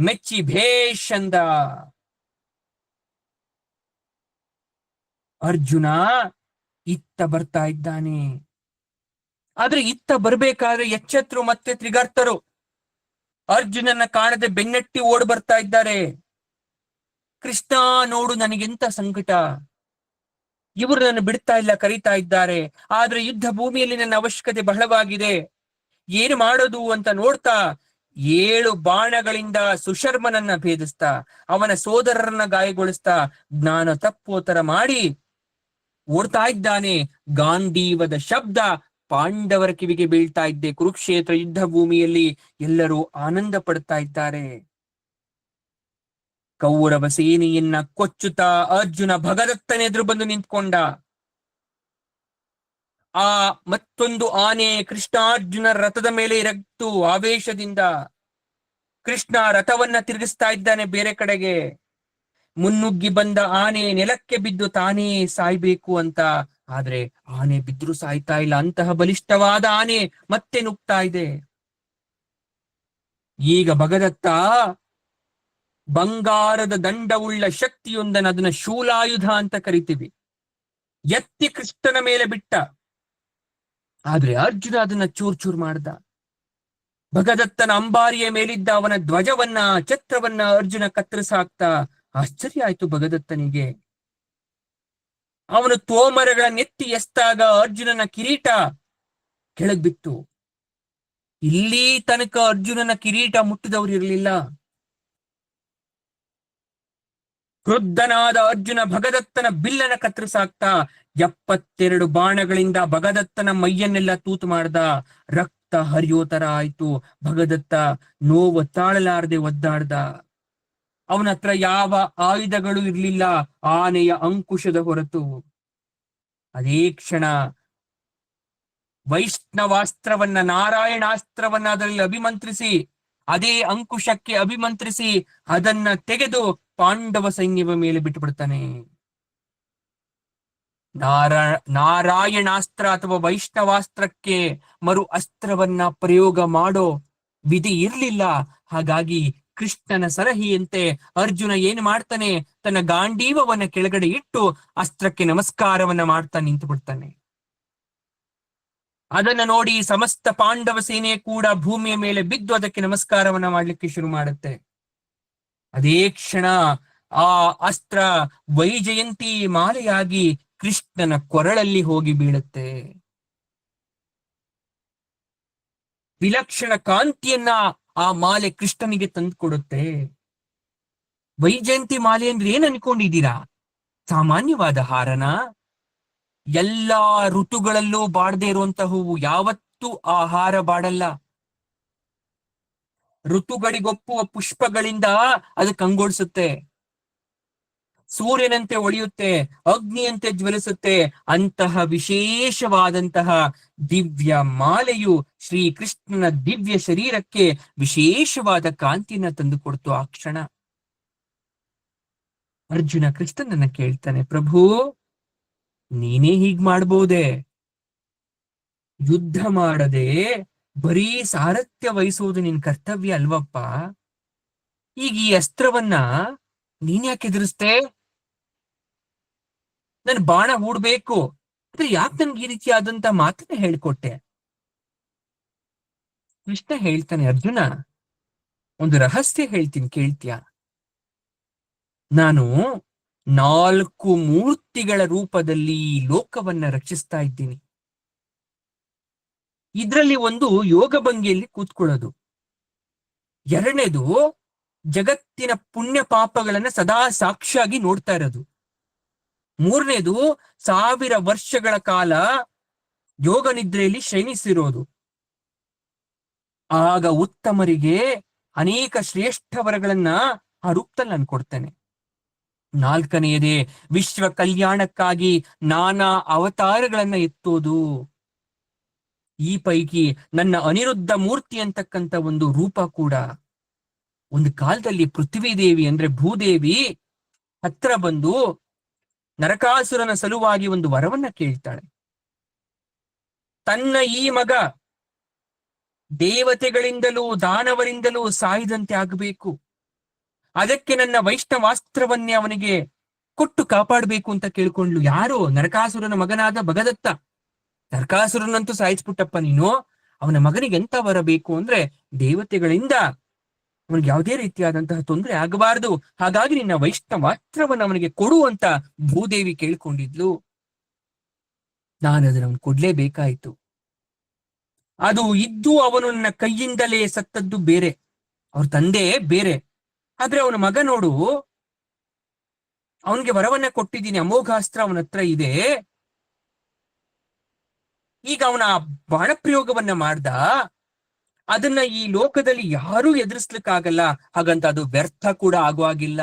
ಮೆಚ್ಚಿ ಭೇಷ್ ಅಂದ. ಅರ್ಜುನ ಇತ್ತ ಬರ್ತಾ ಇದ್ದಾನೆ. ಆದ್ರೆ ಇತ್ತ ಬರ್ಬೇಕಾದ್ರೆ ಎಚ್ಚೆತ್ರು ಮತ್ತೆ ತ್ರಿಗರ್ತರು. ಅರ್ಜುನನ ಕಾಣದೆ ಬೆನ್ನಟ್ಟಿ ಓಡ್ ಬರ್ತಾ ಇದ್ದಾರೆ. ಕೃಷ್ಣ ನೋಡು, ನನಗೆಂತ ಸಂಕಟ, ಇವರು ನನ್ನ ಬಿಡ್ತಾ ಇಲ್ಲ, ಕರೀತಾ ಇದ್ದಾರೆ. ಆದ್ರೆ ಯುದ್ಧ ಭೂಮಿಯಲ್ಲಿ ನನ್ನ ಅವಶ್ಯಕತೆ ಬಹಳವಾಗಿದೆ, ಏನು ಮಾಡೋದು ಅಂತ ನೋಡ್ತಾ 7 ಬಾಣಗಳಿಂದ ಸುಶರ್ಮನನ್ನ ಭೇದಿಸ್ತಾ ಅವನ ಸೋದರರನ್ನ ಗಾಯಗೊಳಿಸ್ತಾ ಜ್ಞಾನ ತಪ್ಪೋತರ ಮಾಡಿ ಓಡ್ತಾ ಇದ್ದಾನೆ. ಗಾಂಧೀವದ ಶಬ್ದ ಪಾಂಡವರ ಕಿವಿಗೆ ಬೀಳ್ತಾ ಇದ್ದೆ. ಕುರುಕ್ಷೇತ್ರ ಯುದ್ಧ ಭೂಮಿಯಲ್ಲಿ ಎಲ್ಲರೂ ಆನಂದ ಪಡ್ತಾ ಇದ್ದಾರೆ. ಕೌರವ ಸೇನೆಯನ್ನ ಕೊಚ್ಚುತ್ತಾ ಅರ್ಜುನ ಭಗದತ್ತನೆದುರು ಬಂದು ನಿಂತ್ಕೊಂಡ. ಆ ಮತ್ತೊಂದು ಆನೆ ಕೃಷ್ಣಾರ್ಜುನ ರಥದ ಮೇಲೆ ಇರಗ್ತು ಆವೇಶದಿಂದ. ಕೃಷ್ಣ ರಥವನ್ನ ತಿರುಗಿಸ್ತಾ ಇದ್ದಾನೆ ಬೇರೆ ಕಡೆಗೆ. ಮುನ್ನುಗ್ಗಿ ಬಂದ ಆನೆ ನೆಲಕ್ಕೆ ಬಿದ್ದು ತಾನೇ ಸಾಯ್ಬೇಕು ಅಂತ. ಆದ್ರೆ ಆನೆ ಬಿದ್ರು ಸಾಯ್ತಾ ಇಲ್ಲ. ಅಂತಹ ಬಲಿಷ್ಠವಾದ ಆನೆ ಮತ್ತೆ ನುಗ್ತಾ ಇದೆ. ಈಗ ಭಗದತ್ತ ಬಂಗಾರದ ದಂಡವುಳ್ಳ ಶಕ್ತಿಯೊಂದನ್ನು, ಅದನ್ನ ಶೂಲಾಯುಧ ಅಂತ ಕರಿತೀವಿ, ಎತ್ತಿ ಕೃಷ್ಣನ ಮೇಲೆ ಬಿಟ್ಟ. ಆದ್ರೆ ಅರ್ಜುನ ಅದನ್ನ ಚೂರ್ ಚೂರ್ ಮಾಡ್ದ. ಭಗದತ್ತನ ಅಂಬಾರಿಯ ಮೇಲಿದ್ದ ಅವನ ಧ್ವಜವನ್ನ, ಛತ್ರವನ್ನ ಅರ್ಜುನ ಕತ್ತರಿಸಾಕ್ತ. ಆಶ್ಚರ್ಯ ಆಯ್ತು ಭಗದತ್ತನಿಗೆ. ಅವನು ತೋಮರಗಳ ನೆತ್ತಿ ಎಸ್ದಾಗ ಅರ್ಜುನನ ಕಿರೀಟ ಕೆಳಗ್ ಬಿತ್ತು. ಇಲ್ಲಿ ತನಕ ಅರ್ಜುನನ ಕಿರೀಟ ಮುಟ್ಟಿದವರು ಇರಲಿಲ್ಲ. ಕ್ರುದ್ಧನಾದ ಅರ್ಜುನ ಭಗದತ್ತನ ಬಿಲ್ಲನ ಕತ್ತರಿಸಾಕ್ತ 72 ಬಾಣಗಳಿಂದ ಭಗದತ್ತನ ಮೈಯನ್ನೆಲ್ಲ ತೂತು ಮಾಡ್ದ. ರಕ್ತ ಹರಿಯೋ ತರ ಆಯ್ತು. ಭಗದತ್ತ ನೋವು ತಾಳಲಾರದೆ ಒದ್ದಾಡ್ದ. ಅವನ ಹತ್ರ ಯಾವ ಆಯುಧಗಳು ಇರ್ಲಿಲ್ಲ, ಆನೆಯ ಅಂಕುಶದ ಹೊರತು. ಅದೇ ಕ್ಷಣ ವೈಷ್ಣವಾಸ್ತ್ರವನ್ನ, ನಾರಾಯಣಾಸ್ತ್ರವನ್ನ ಅದರಲ್ಲಿ ಅಭಿಮಂತ್ರಿಸಿ, ಅದೇ ಅಂಕುಶಕ್ಕೆ ಅಭಿಮಂತ್ರಿಸಿ ಅದನ್ನ ತೆಗೆದು ಪಾಂಡವ ಸೈನ್ಯವ ಮೇಲೆ ಬಿಟ್ಟು ಬಿಡ್ತಾನೆ. ನಾರಾಯಣಾಸ್ತ್ರ ಅಥವಾ ವೈಷ್ಣವಾಸ್ತ್ರಕ್ಕೆ ಮರು ಅಸ್ತ್ರವನ್ನ ಪ್ರಯೋಗ ಮಾಡೋ ವಿಧಿ ಇರ್ಲಿಲ್ಲ. ಹಾಗಾಗಿ ಕೃಷ್ಣನ ಸಲಹೆಯಂತೆ ಅರ್ಜುನ ಏನ್ ಮಾಡ್ತಾನೆ, ತನ್ನ ಗಾಂಡೀವವನ್ನ ಕೆಳಗಡೆ ಇಟ್ಟು ಅಸ್ತ್ರಕ್ಕೆ ನಮಸ್ಕಾರವನ್ನ ಮಾಡ್ತಾ ನಿಂತು ಬಿಡ್ತಾನೆ. ಅದನ್ನ ನೋಡಿ ಸಮಸ್ತ ಪಾಂಡವ ಸೇನೆ ಕೂಡ ಭೂಮಿಯ ಮೇಲೆ ಬಿದ್ದು ಅದಕ್ಕೆ ನಮಸ್ಕಾರವನ್ನ ಮಾಡ್ಲಿಕ್ಕೆ ಶುರು ಮಾಡುತ್ತೆ. ಅದೇ ಕ್ಷಣ ಆ ಅಸ್ತ್ರ ವೈಜಯಂತಿ ಮಾಲೆಯಾಗಿ ಕೃಷ್ಣನ ಕೊರಳಲ್ಲಿ ಹೋಗಿ ಬೀಳುತ್ತೆ. ವಿಲಕ್ಷಣ ಕಾಂತಿಯನ್ನ ಆ ಮಾಲೆ ಕೃಷ್ಣನಿಗೆ ತಂದುಕೊಡುತ್ತೆ. ವೈಜಯಂತಿ ಮಾಲೆ ಅಂದ್ರೆ ಏನ್ ಅನ್ಕೊಂಡಿದ್ದೀರಾ? ಸಾಮಾನ್ಯವಾದ ಹಾರನ? ಎಲ್ಲಾ ಋತುಗಳಲ್ಲೂ ಬಾಡದೇ ಇರುವಂತಹ ಹೂವು ಯಾವತ್ತೂ ಆ ಹಾರ ಬಾಡಲ್ಲ. ಋತುಗಳಿಗೊಪ್ಪುವ ಪುಷ್ಪಗಳಿಂದ ಅದು ಕಂಗೊಳಿಸುತ್ತೆ. ಸೂರ್ಯನಂತೆ ಒಳೆಯುತ್ತೆ, ಅಗ್ನಿಯಂತೆ ಜ್ವಲಿಸುತ್ತೆ. ಅಂತಹ ವಿಶೇಷವಾದಂತಹ ದಿವ್ಯ ಮಾಲೆಯು ಶ್ರೀಕೃಷ್ಣನ ದಿವ್ಯ ಶರೀರಕ್ಕೆ ವಿಶೇಷವಾದ ಕಾಂತಿನ ತಂದುಕೊಡ್ತು ಆ ಕ್ಷಣ. ಅರ್ಜುನ ಕೃಷ್ಣನನ್ನ ಕೇಳ್ತಾನೆ, ಪ್ರಭು ನೀನೇ ಹೀಗ್ ಮಾಡ್ಬೋದೆ? ಯುದ್ಧ ಮಾಡದೆ ಬರೀ ಸಾರಥ್ಯ ವಹಿಸುವುದು ನಿನ್ ಕರ್ತವ್ಯ ಅಲ್ವಪ್ಪ? ಈಗ ಈ ಅಸ್ತ್ರವನ್ನ ನೀನ್ ಯಾಕೆ ಎದುರಿಸ್ತೆ? ನನ್ ಬಾಣ ಹೂಡ್ಬೇಕು ಆದ್ರೆ ಯಾಕೆ ನನ್ಗೆ ಈ ರೀತಿಯಾದಂತ ಮಾತನ್ನ ಹೇಳ್ಕೊಟ್ಟೆ? ಕೃಷ್ಣ ಹೇಳ್ತಾನೆ, ಅರ್ಜುನ ಒಂದು ರಹಸ್ಯ ಹೇಳ್ತೀನಿ, ಕೇಳ್ತೀಯ? ನಾನು 4 ಮೂರ್ತಿಗಳ ರೂಪದಲ್ಲಿ ಈ ಲೋಕವನ್ನ ರಕ್ಷಿಸ್ತಾ ಇದ್ದೀನಿ. ಇದ್ರಲ್ಲಿ ಒಂದು ಯೋಗ ಭಂಗಿಯಲ್ಲಿ ಕೂತ್ಕೊಳ್ಳೋದು, ಎರಡನೇದು ಜಗತ್ತಿನ ಪುಣ್ಯ ಪಾಪಗಳನ್ನ ಸದಾ ಸಾಕ್ಷಿಯಾಗಿ ನೋಡ್ತಾ ಇರೋದು, ಮೂರನೇದು 1000 ವರ್ಷಗಳ ಕಾಲ ಯೋಗ ನಿದ್ರೆಯಲ್ಲಿ ಶಯನಿಸಿರೋದು. ಆಗ ಉತ್ತಮರಿಗೆ ಅನೇಕ ಶ್ರೇಷ್ಠ ವರಗಳನ್ನ ಆ ರೂಪದಲ್ಲಿ ನಾನು ಕೊಡ್ತೇನೆ. ನಾಲ್ಕನೆಯದೇ ವಿಶ್ವ ಕಲ್ಯಾಣಕ್ಕಾಗಿ ನಾನಾ ಅವತಾರಗಳನ್ನ ಎತ್ತೋದು. ಈ ಪೈಕಿ ನನ್ನ ಅನಿರುದ್ಧ ಮೂರ್ತಿ ಅಂತಕ್ಕಂಥ ಒಂದು ರೂಪ ಕೂಡ. ಒಂದು ಕಾಲದಲ್ಲಿ ಪೃಥ್ವಿ ದೇವಿ ಅಂದ್ರೆ ಭೂದೇವಿ ಹತ್ರ ಬಂದು ನರಕಾಸುರನ ಸಲುವಾಗಿ ಒಂದು ವರವನ್ನ ಕೇಳ್ತಾಳೆ. ತನ್ನ ಈ ಮಗ ದೇವತೆಗಳಿಂದಲೂ ದಾನವರಿಂದಲೂ ಸಾಯದಂತೆ ಆಗಬೇಕು, ಅದಕ್ಕೆ ನನ್ನ ವೈಷ್ಣವಾಸ್ತ್ರವನ್ನೇ ಅವನಿಗೆ ಕೊಟ್ಟು ಕಾಪಾಡಬೇಕು ಅಂತ ಕೇಳ್ಕೊಂಡ್ಲು. ಯಾರು? ನರಕಾಸುರನ ಮಗನಾದ ಭಗದತ್ತ. ನರಕಾಸುರನಂತೂ ಸಾಯಿಸ್ಬಿಟ್ಟಪ್ಪ ನೀನು, ಅವನ ಮಗನಿಗೆ ಎಂತ ಬರಬೇಕು ಅಂದ್ರೆ ದೇವತೆಗಳಿಂದ ಅವನಿಗೆ ಯಾವುದೇ ರೀತಿಯಾದಂತಹ ತೊಂದರೆ ಆಗಬಾರದು, ಹಾಗಾಗಿ ನಿನ್ನ ವೈಷ್ಣವಾಸ್ತ್ರವನ್ನು ಅವನಿಗೆ ಕೊಡು ಅಂತ ಭೂದೇವಿ ಕೇಳ್ಕೊಂಡಿದ್ಲು. ನಾನು ಅದನ್ನು ಅವನು ಕೊಡ್ಲೇಬೇಕಾಯ್ತು. ಅದು ಇದ್ದು ಅವನು ನನ್ನ ಕೈಯಿಂದಲೇ ಸತ್ತದ್ದು ಬೇರೆ, ಅವ್ರ ತಂದೆ ಬೇರೆ. ಆದ್ರೆ ಅವನ ಮಗ ನೋಡು, ಅವನಿಗೆ ವರವನ್ನ ಕೊಟ್ಟಿದ್ದೀನಿ, ಅಮೋಘಾಸ್ತ್ರ ಅವನ ಹತ್ರ ಇದೆ. ಈಗ ಅವನ ಬಾಣಪ್ರಯೋಗವನ್ನ ಮಾಡ್ದ, ಅದನ್ನ ಈ ಲೋಕದಲ್ಲಿ ಯಾರೂ ಎದುರಿಸ್ಲಿಕ್ಕಾಗಲ್ಲ, ಹಾಗಂತ ಅದು ವ್ಯರ್ಥ ಕೂಡ ಆಗುವಾಗಿಲ್ಲ.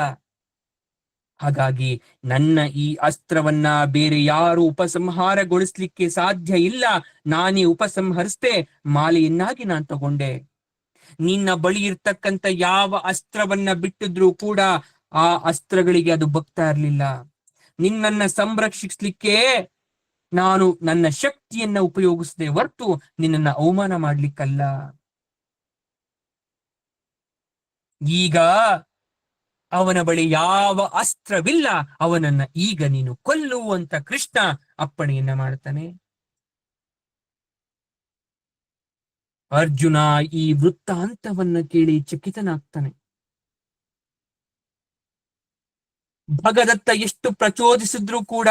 ಹಾಗಾಗಿ ನನ್ನ ಈ ಅಸ್ತ್ರವನ್ನ ಬೇರೆ ಯಾರು ಉಪಸಂಹಾರಗೊಳಿಸ್ಲಿಕ್ಕೆ ಸಾಧ್ಯ ಇಲ್ಲ. ನಾನೇ ಉಪಸಂಹರಿಸ್ದೆ, ಮಾಲೆಯನ್ನಾಗಿ ನಾನು ತಗೊಂಡೆ. ನಿನ್ನ ಬಳಿ ಇರ್ತಕ್ಕಂಥ ಯಾವ ಅಸ್ತ್ರವನ್ನ ಬಿಟ್ಟಿದ್ರೂ ಕೂಡ ಆ ಅಸ್ತ್ರಗಳಿಗೆ ಅದು ಬಗ್ತಾ ಇರ್ಲಿಲ್ಲ. ನಿನ್ನನ್ನ ಸಂರಕ್ಷಿಸ್ಲಿಕ್ಕೆ ನಾನು ನನ್ನ ಶಕ್ತಿಯನ್ನ ಉಪಯೋಗಿಸದೆ ಹೊರತು ನಿನ್ನನ್ನ ಅವಮಾನ ಮಾಡ್ಲಿಕ್ಕಲ್ಲ. ಈಗ ಅವನ ಬಳಿ ಯಾವ ಅಸ್ತ್ರವಿಲ್ಲ, ಅವನನ್ನ ಈಗ ನೀನು ಕೊಲ್ಲುವಂತ ಕೃಷ್ಣ ಅಪ್ಪಣೆಯನ್ನ ಮಾಡ್ತಾನೆ. ಅರ್ಜುನ ಈ ವೃತ್ತಾಂತವನ್ನ ಕೇಳಿ ಚಕಿತನಾಗ್ತಾನೆ. ಭಗದತ್ತ ಎಷ್ಟು ಪ್ರಚೋದಿಸಿದ್ರು ಕೂಡ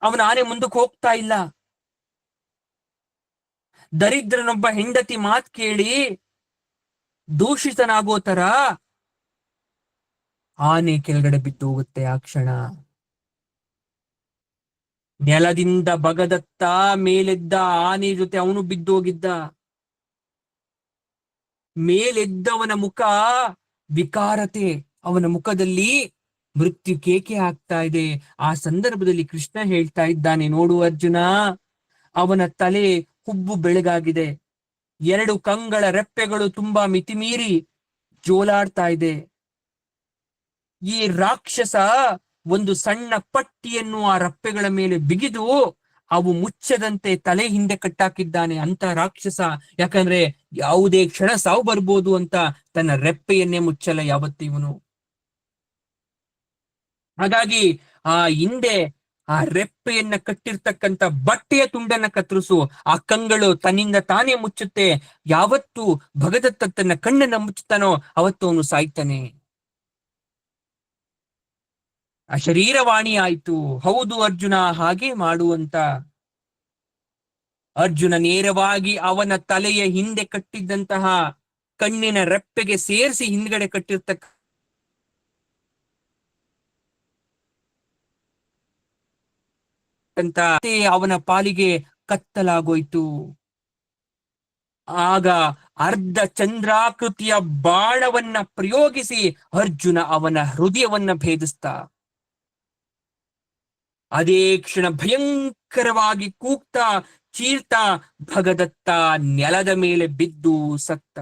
ಅವನ ಆನೆ ಮುಂದಕ್ಕೆ ಹೋಗ್ತಾ ಇಲ್ಲ. ದರಿದ್ರನೊಬ್ಬ ಹೆಂಡತಿ ಮಾತ್ ಕೇಳಿ ದೂಷಿತನಾಗೋ ತರ ಆನೆ ಕೆಳಗಡೆ ಬಿದ್ದು ಹೋಗುತ್ತೆ ಆ ಕ್ಷಣ. ನೆಲದಿಂದ ಭಗದತ್ತ ಮೇಲೆದ್ದ ಆನೆ ಜೊತೆ ಅವನು ಬಿದ್ದೋಗಿದ್ದ. ಮೇಲೆದ್ದವನ ಮುಖ ವಿಕಾರತೆ, ಅವನ ಮುಖದಲ್ಲಿ ಮೃತ್ಯು ಕೇಕೆ ಆಗ್ತಾ ಇದೆ. ಆ ಸಂದರ್ಭದಲ್ಲಿ ಕೃಷ್ಣ ಹೇಳ್ತಾ ಇದ್ದಾನೆ, ನೋಡು ಅರ್ಜುನ, ಅವನ ತಲೆ ಹುಬ್ಬು ಬೆಳಗಾಗಿದೆ, 2 ಕಂಗಳ ರೆಪ್ಪೆಗಳು ತುಂಬಾ ಮಿತಿಮೀರಿ ಜೋಲಾಡ್ತಾ ಇದೆ. ಈ ರಾಕ್ಷಸ ಒಂದು ಸಣ್ಣ ಪಟ್ಟಿಯನ್ನು ಆ ರೆಪ್ಪೆಗಳ ಮೇಲೆ ಬಿಗಿದು ಅವು ಮುಚ್ಚದಂತೆ ತಲೆ ಹಿಂದೆ ಕಟ್ಟಾಕಿದ್ದಾನೆ ಅಂತ ರಾಕ್ಷಸ. ಯಾಕಂದ್ರೆ ಯಾವುದೇ ಕ್ಷಣ ಸಾವು ಬರ್ಬೋದು ಅಂತ ತನ್ನ ರೆಪ್ಪೆಯನ್ನೇ ಮುಚ್ಚಲ್ಲ ಯಾವತ್ತಿವನು. ಹಾಗಾಗಿ ಆ ಹಿಂದೆ ಆ ರೆಪ್ಪೆಯನ್ನ ಕಟ್ಟಿರ್ತಕ್ಕಂಥ ಬಟ್ಟೆಯ ತುಂಡನ್ನ ಕತ್ತರಿಸು, ಆ ಕಂಗಳು ತನ್ನಿಂದ ತಾನೇ ಮುಚ್ಚುತ್ತೆ. ಯಾವತ್ತು ಭಗದತ್ತ ತನ್ನ ಕಣ್ಣನ್ನ ಮುಚ್ಚುತ್ತಾನೋ ಅವತ್ತು ಅವನು ಸಾಯ್ತಾನೆ. ಅಶರೀರವಾಣಿ ಆಯ್ತು. ಹೌದು ಅರ್ಜುನ, ಹಾಗೆ ಮಾಡುವಂತ. ಅರ್ಜುನ ನೇರವಾಗಿ ಅವನ ತಲೆಯ ಹಿಂದೆ ಕಟ್ಟಿದ್ದಂತಹ ಕಣ್ಣಿನ ರೆಪ್ಪೆಗೆ ಸೇರಿಸಿ ಹಿಂದ್ಗಡೆ ಕಟ್ಟಿರ್ತಕ್ಕ ಅವನ ಪಾಲಿಗೆ ಕತ್ತಲಾಗೋಯ್ತು. ಆಗ ಅರ್ಧ ಚಂದ್ರಾಕೃತಿಯ ಬಾಣವನ್ನ ಪ್ರಯೋಗಿಸಿ ಅರ್ಜುನ ಅವನ ಹೃದಯವನ್ನ ಭೇದಿಸ್ತ. ಅದೇ ಕ್ಷಣ ಭಯಂಕರವಾಗಿ ಕೂಗ್ತಾ ಚೀರ್ತಾ ಭಗದತ್ತ ನೆಲದ ಮೇಲೆ ಬಿದ್ದು ಸತ್ತ.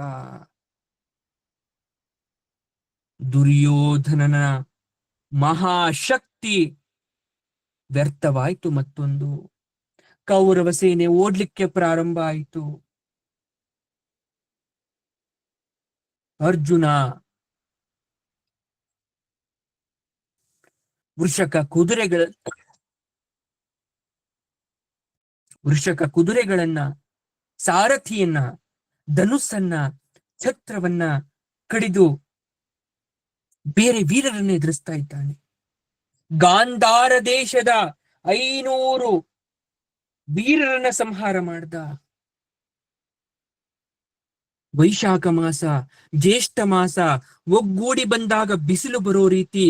ದುರ್ಯೋಧನನ ಮಹಾಶಕ್ತಿ ವ್ಯರ್ಥವಾಯ್ತು. ಮತ್ತೊಂದು ಕೌರವ ಸೇನೆ ಓಡ್ಲಿಕ್ಕೆ ಪ್ರಾರಂಭ ಆಯಿತು. ಅರ್ಜುನ ವೃಷಕ ಕುದುರೆಗಳನ್ನ, ಸಾರಥಿಯನ್ನ, ಧನುಸ್ಸನ್ನ, ಛತ್ರವನ್ನ ಕಡಿದು ಬೇರೆ ವೀರರನ್ನ ಎದುರಿಸ್ತಾ ಇದ್ದಾನೆ. ಗಾಂಧಾರ ದೇಶದ 500 ವೀರರನ್ನ ಸಂಹಾರ ಮಾಡ್ದ. ವೈಶಾಖ ಮಾಸ, ಜ್ಯೇಷ್ಠ ಮಾಸ ಒಗ್ಗೂಡಿ ಬಂದಾಗ ಬಿಸಿಲು ಬರೋ ರೀತಿ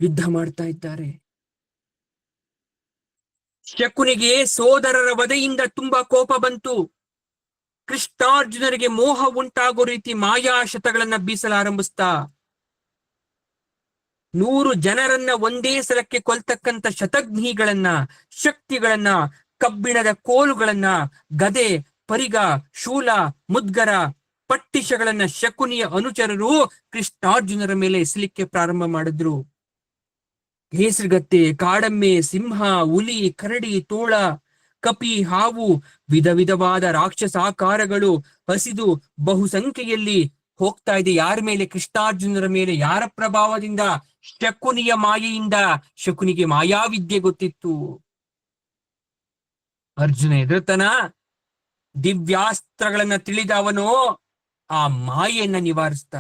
ಯುದ್ಧ ಮಾಡ್ತಾ ಇದ್ದಾರೆ. ಶಕುನಿಗೆ ಸೋದರರ ವಧೆಯಿಂದ ತುಂಬಾ ಕೋಪ ಬಂತು. ಕೃಷ್ಣಾರ್ಜುನರಿಗೆ ಮೋಹ ಉಂಟಾಗೋ ರೀತಿ ಮಾಯಾಶತಗಳನ್ನ ಬೀಸಲಾರಂಭಿಸ್ತಾ 100 ಜನರನ್ನ ಒಂದೇ ಸಲಕ್ಕೆ ಕೊಲ್ತಕ್ಕಂತ ಶತಘ್ನಿಗಳನ್ನ, ಶಕ್ತಿಗಳನ್ನ, ಕಬ್ಬಿಣದ ಕೋಲುಗಳನ್ನ, ಗದೆ, ಪರಿಗ, ಶೂಲ, ಮುದ್ಗರ, ಪಟ್ಟಿಷಗಳನ್ನ ಶಕುನಿಯ ಅನುಚರರು ಕೃಷ್ಣಾರ್ಜುನರ ಮೇಲೆ ಎಸಲಿಕ್ಕೆ ಪ್ರಾರಂಭ ಮಾಡಿದ್ರು. ಹೇಸರಗತ್ತೆ, ಕಾಡಮ್ಮೆ, ಸಿಂಹ, ಹುಲಿ, ಕರಡಿ, ತೋಳ, ಕಪಿ, ಹಾವು, ವಿಧ ವಿಧವಾದ ರಾಕ್ಷಸಾಕಾರಗಳು ಹಸಿದು ಬಹುಸಂಖ್ಯೆಯಲ್ಲಿ ಹೋಗ್ತಾ ಇದೆ. ಯಾರ ಮೇಲೆ? ಕೃಷ್ಣಾರ್ಜುನರ ಮೇಲೆ. ಯಾರ ಪ್ರಭಾವದಿಂದ? ಶಕುನಿಯ ಮಾಯೆಯಿಂದ. ಶಕುನಿಗೆ ಮಾಯಾವಿದ್ಯೆ ಗೊತ್ತಿತ್ತು. ಅರ್ಜುನ ಎದುರ್ತಾನ. ದಿವ್ಯಾಸ್ತ್ರಗಳನ್ನ ತಿಳಿದ ಅವನು ಆ ಮಾಯೆಯನ್ನ ನಿವಾರಿಸ್ತ.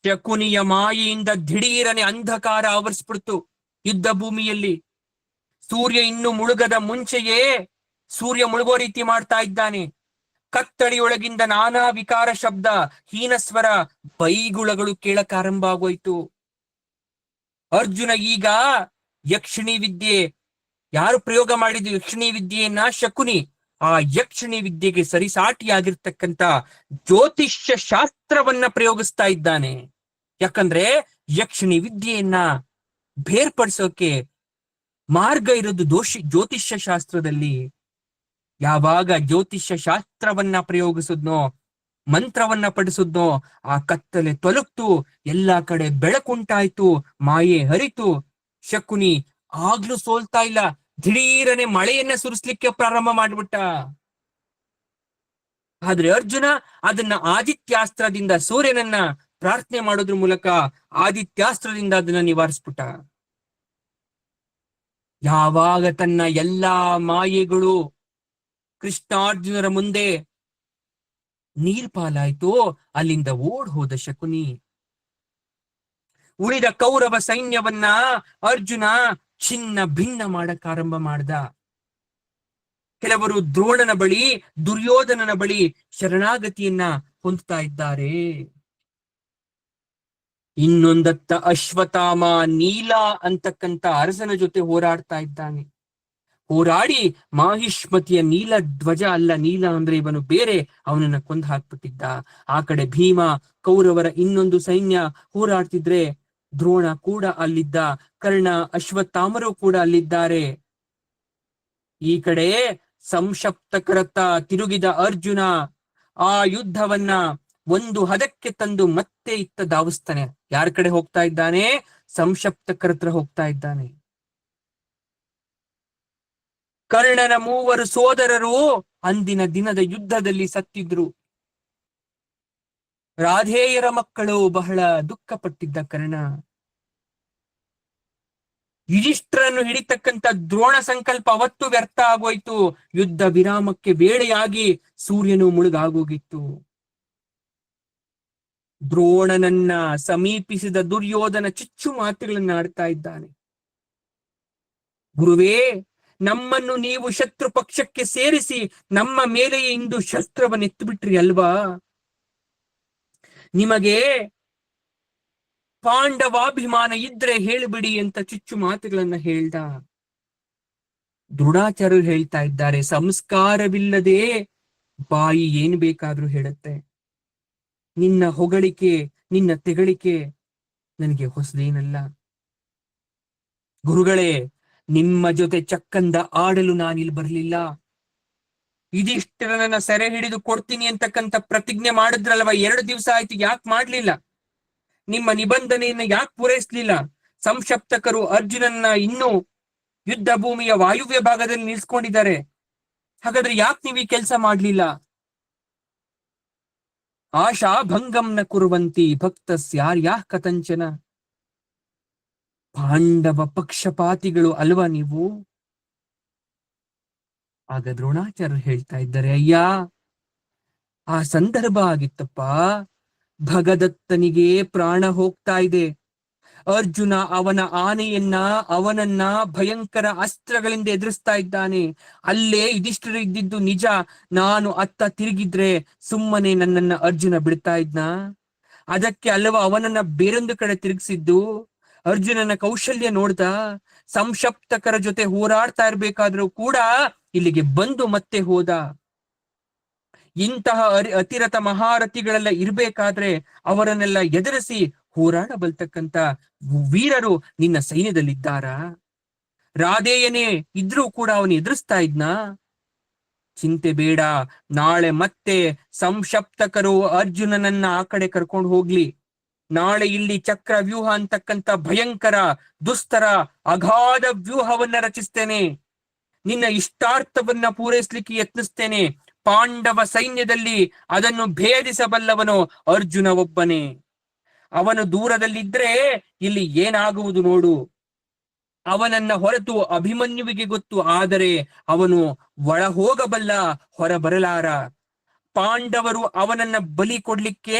ಶಕುನಿಯ ಮಾಯೆಯಿಂದ ದಿಢೀರನೆ ಅಂಧಕಾರ ಆವರಿಸ್ಬಿಡ್ತು ಯುದ್ಧ ಭೂಮಿಯಲ್ಲಿ. ಸೂರ್ಯ ಇನ್ನು ಮುಳುಗದ ಮುಂಚೆಯೇ ಸೂರ್ಯ ಮುಳುಗೋ ರೀತಿ ಮಾಡ್ತಾ ಇದ್ದಾನೆ. ಕತ್ತಳಿಯೊಳಗಿಂದ ನಾನಾ ವಿಕಾರ ಶಬ್ದ, ಹೀನಸ್ವರ, ಬೈಗುಳಗಳು ಕೇಳಕಾರಂಭ ಆಗೋಯ್ತು. ಅರ್ಜುನ ಈಗ ಯಕ್ಷಿಣಿ ವಿದ್ಯೆ, ಯಾರು ಪ್ರಯೋಗ ಮಾಡಿದ್ರು ಯಕ್ಷಿಣಿ ವಿದ್ಯೆಯನ್ನ? ಶಕುನಿ. ಆ ಯಕ್ಷಿಣಿ ವಿದ್ಯೆಗೆ ಸರಿಸಾಟಿಯಾಗಿರ್ತಕ್ಕಂಥ ಜ್ಯೋತಿಷ್ಯ ಶಾಸ್ತ್ರವನ್ನ ಪ್ರಯೋಗಿಸ್ತಾ ಇದ್ದಾನೆ. ಯಾಕಂದ್ರೆ ಯಕ್ಷಿಣಿ ವಿದ್ಯೆಯನ್ನ ಬೇರ್ಪಡಿಸೋಕೆ ಮಾರ್ಗ ಇರೋದು ಜ್ಯೋತಿಷ್ಯ ಶಾಸ್ತ್ರದಲ್ಲಿ. ಯಾವಾಗ ಜ್ಯೋತಿಷ್ಯ ಶಾಸ್ತ್ರವನ್ನ ಪ್ರಯೋಗಿಸಿದ್ನೋ, ಮಂತ್ರವನ್ನ ಪಡಿಸಿದ್ನೋ, ಆ ಕತ್ತಲೆ ತೊಲಗ್ತು, ಎಲ್ಲಾ ಕಡೆ ಬೆಳಕುಂಟಾಯ್ತು, ಮಾಯೆ ಹರಿತು. ಶಕುನಿ ಆಗ್ಲೂ ಸೋಲ್ತಾ ಇಲ್ಲ. ದಿಢೀರನೆ ಮಳೆಯನ್ನ ಸುರಿಸ್ಲಿಕ್ಕೆ ಪ್ರಾರಂಭ ಮಾಡ್ಬಿಟ್ಟ. ಆದ್ರೆ ಅರ್ಜುನ ಅದನ್ನ ಆದಿತ್ಯಾಸ್ತ್ರದಿಂದ, ಸೂರ್ಯನನ್ನ ಪ್ರಾರ್ಥನೆ ಮಾಡೋದ್ರ ಮೂಲಕ ಆದಿತ್ಯಾಸ್ತ್ರದಿಂದ ಅದನ್ನ ನಿವಾರಿಸ್ಬಿಟ್ಟ. ಯಾವಾಗ ತನ್ನ ಎಲ್ಲಾ ಮಾಯೆಗಳು ಕೃಷ್ಣಾರ್ಜುನರ ಮುಂದೆ ನೀರ್ಪಾಲಾಯ್ತು, ಅಲ್ಲಿಂದ ಓಡ್ ಹೋದ ಶಕುನಿ. ಉಳಿದ ಕೌರವ ಸೈನ್ಯವನ್ನ ಅರ್ಜುನ ಚಿನ್ನ ಭಿನ್ನ ಮಾಡಕ್ಕಾರಂಭ ಮಾಡ್ದ. ಕೆಲವರು ದ್ರೋಣನ ಬಳಿ, ದುರ್ಯೋಧನನ ಬಳಿ ಶರಣಾಗತಿಯನ್ನ ಹೊಂದ್ತಾ ಇದ್ದಾರೆ. ಇನ್ನೊಂದತ್ತ ಅಶ್ವತ್ಥಾಮ ನೀಲ ಅಂತಕ್ಕಂಥ ಅರಸನ ಜೊತೆ ಹೋರಾಡ್ತಾ ಇದ್ದಾನೆ. ಹೋರಾಡಿ ಮಾಹಿಷ್ಮತಿಯ ನೀಲ ಧ್ವಜ ಅಲ್ಲ, ನೀಲ ಅಂದ್ರೆ ಇವನು ಬೇರೆ, ಅವನನ್ನ ಕೊಂದು ಹಾಕ್ಬಿಟ್ಟಿದ್ದ. ಆ ಕಡೆ ಭೀಮ, ಕೌರವರ ಇನ್ನೊಂದು ಸೈನ್ಯ ಹೋರಾಡ್ತಿದ್ರೆ ದ್ರೋಣ ಕೂಡ ಅಲ್ಲಿದ್ದ, ಕರ್ಣ, ಅಶ್ವತ್ಥಾಮರು ಕೂಡ ಅಲ್ಲಿದ್ದಾರೆ. ಈ ಕಡೆ ಸಂಶಪ್ತಕರತ್ತ ತಿರುಗಿದ ಅರ್ಜುನ ಆ ಯುದ್ಧವನ್ನ ಒಂದು ಹದಕ್ಕೆ ತಂದು ಮತ್ತೆ ಇತ್ತ ಧಾವಿಸ್ತಾನೆ. ಯಾರ ಕಡೆ ಹೋಗ್ತಾ ಇದ್ದಾನೆ? ಸಂಶಪ್ತಕರತ್ರ ಹೋಗ್ತಾ ಇದ್ದಾನೆ. ಕರ್ಣನ 3 ಸೋದರರು ಅಂದಿನ ದಿನದ ಯುದ್ಧದಲ್ಲಿ ಸತ್ತಿದ್ರು. ರಾಧೇಯರ ಮಕ್ಕಳು ಬಹಳ ದುಃಖಪಟ್ಟಿದ್ದ ಕರ್ಣ. ಯುಧಿಷ್ಠರನ್ನು ಹಿಡಿತಕ್ಕಂಥ ದ್ರೋಣ ಸಂಕಲ್ಪ ಅವತ್ತು ವ್ಯರ್ಥ ಆಗೋಯ್ತು. ಯುದ್ಧ ವಿರಾಮಕ್ಕೆ ವೇಳೆಯಾಗಿ ಸೂರ್ಯನು ಮುಳುಗಾಗೋಗಿತ್ತು. ದ್ರೋಣನನ್ನ ಸಮೀಪಿಸಿದ ದುರ್ಯೋಧನ ಚುಚ್ಚು ಮಾತುಗಳನ್ನ ಆಡ್ತಾ ಇದ್ದಾನೆ. ಗುರುವೇ, ನಮ್ಮನ್ನು ನೀವು ಶತ್ರು ಪಕ್ಷಕ್ಕೆ ಸೇರಿಸಿ ನಮ್ಮ ಮೇಲೆಯೇ ಇಂದು ಶಸ್ತ್ರವನ್ನೆತ್ತು ಅಲ್ವಾ? ನಿಮಗೆ ಪಾಂಡವಾಭಿಮಾನ ಇದ್ರೆ ಹೇಳಿಬಿಡಿ ಅಂತ ಚುಚ್ಚು ಮಾತುಗಳನ್ನ ಹೇಳ್ದ. ದ್ರೋಣಾಚಾರ್ಯರು ಹೇಳ್ತಾ ಇದ್ದಾರೆ, ಸಂಸ್ಕಾರವಿಲ್ಲದೆ ಬಾಯಿ ಏನ್ ಬೇಕಾದ್ರೂ ಹೇಳುತ್ತೆ. ನಿನ್ನ ಹೊಗಳಿಕೆ, ನಿನ್ನ ತೆಗಳಿಕೆ ನನಗೆ ಹೊಸದೇನಲ್ಲ. ಗುರುಗಳೇ, ನಿಮ್ಮ ಜೊತೆ ಚಕ್ಕಂದ ಆಡಲು ನಾನಿಲ್ಲಿ ಬರಲಿಲ್ಲ. ಇದಿಷ್ಟರ ನನ್ನ ಸೆರೆ ಹಿಡಿದು ಕೊಡ್ತೀನಿ ಅಂತಕ್ಕಂಥ ಪ್ರತಿಜ್ಞೆ ಮಾಡಿದ್ರಲ್ವ, 2 ದಿವಸ ಆಯ್ತು, ಯಾಕೆ ಮಾಡ್ಲಿಲ್ಲ? ನಿಮ್ಮ ನಿಬಂಧನೆಯನ್ನ ಯಾಕೆ ಪೂರೈಸ್ಲಿಲ್ಲ? ಸಂಶಪ್ತಕರು ಅರ್ಜುನನ್ನ ಇನ್ನೂ ಯುದ್ಧ ಭೂಮಿಯ ವಾಯುವ್ಯ ಭಾಗದಲ್ಲಿ ನಿಲ್ಸ್ಕೊಂಡಿದ್ದಾರೆ. ಹಾಗಾದ್ರೆ ಯಾಕೆ ನೀವು ಈ ಕೆಲಸ ಮಾಡ್ಲಿಲ್ಲ? ಆಶಾ ಭಂಗಂನ ಕುರುವಂತಿ ಭಕ್ತಸ್ಯಾರ್ಯಾಃ ಕಥಂಚನ. ಪಾಂಡವ ಪಕ್ಷಪಾತಿಗಳು ಅಲ್ವಾ ನೀವು? ಆಗ ದ್ರೋಣಾಚಾರ್ಯರು ಹೇಳ್ತಾ ಇದ್ದಾರೆ, ಅಯ್ಯ, ಆ ಸಂದರ್ಭ ಆಗಿತ್ತಪ್ಪ. ಭಗದತ್ತನಿಗೆ ಪ್ರಾಣ ಹೋಗ್ತಾ ಇದೆ. ಅರ್ಜುನ ಅವನ ಆನೆಯನ್ನ, ಅವನನ್ನ ಭಯಂಕರ ಅಸ್ತ್ರಗಳಿಂದ ಎದುರಿಸ್ತಾ ಇದ್ದಾನೆ. ಅಲ್ಲೇ ಇದಿಷ್ಟರು ಇದ್ದಿದ್ದು ನಿಜ. ನಾನು ಅತ್ತ ತಿರುಗಿದ್ರೆ ಸುಮ್ಮನೆ ನನ್ನನ್ನ ಅರ್ಜುನ ಬಿಡ್ತಾ ಇದ್ನ? ಅದಕ್ಕೆ ಅಲ್ಲವ ಅವನನ್ನ ಬೇರೊಂದು ಕಡೆ ತಿರುಗಿಸಿದ್ದು. ಅರ್ಜುನನ ಕೌಶಲ್ಯ ನೋಡ್ದ. ಸಂಶಪ್ತಕರ ಜೊತೆ ಹೋರಾಡ್ತಾ ಇರ್ಬೇಕಾದ್ರೂ ಕೂಡ ಇಲ್ಲಿಗೆ ಬಂದು ಮತ್ತೆ ಹೋದ. ಇಂತಹ ಅತಿರಥ ಮಹಾರಥಿಗಳೆಲ್ಲ ಇರ್ಬೇಕಾದ್ರೆ ಅವರನ್ನೆಲ್ಲ ಎದುರಿಸಿ ಹೋರಾಡಬಲ್ತಕ್ಕಂತ ವೀರರು ನಿನ್ನ ಸೈನ್ಯದಲ್ಲಿದ್ದಾರ? ರಾಧೇಯನೇ ಇದ್ರೂ ಕೂಡ ಅವನು ಎದುರಿಸ್ತಾ ಇದ್ನ? ಚಿಂತೆ ಬೇಡ, ನಾಳೆ ಮತ್ತೆ ಸಂಶಪ್ತಕರು ಅರ್ಜುನನನ್ನ ಆ ಕಡೆ ಕರ್ಕೊಂಡು ಹೋಗ್ಲಿ. ನಾಳೆ ಇಲ್ಲಿ ಚಕ್ರ ವ್ಯೂಹ ಅಂತಕ್ಕಂಥ ಭಯಂಕರ ದುಸ್ತರ ಅಗಾಧ ವ್ಯೂಹವನ್ನ ರಚಿಸ್ತೇನೆ. ನಿನ್ನ ಇಷ್ಟಾರ್ಥವನ್ನ ಪೂರೈಸ್ಲಿಕ್ಕೆ ಯತ್ನಿಸ್ತೇನೆ. ಪಾಂಡವ ಸೈನ್ಯದಲ್ಲಿ ಅದನ್ನು ಭೇದಿಸಬಲ್ಲವನು ಅರ್ಜುನ ಒಬ್ಬನೇ. ಅವನು ದೂರದಲ್ಲಿದ್ರೆ ಇಲ್ಲಿ ಏನಾಗುವುದು ನೋಡು. ಅವನನ್ನ ಹೊರತು ಅಭಿಮನ್ಯುವಿಗೆ ಗೊತ್ತು, ಆದರೆ ಅವನು ಒಳ ಹೋಗಬಲ್ಲ, ಹೊರ ಬರಲಾರ. ಪಾಂಡವರು ಅವನನ್ನ ಬಲಿ ಕೊಡ್ಲಿಕ್ಕೆ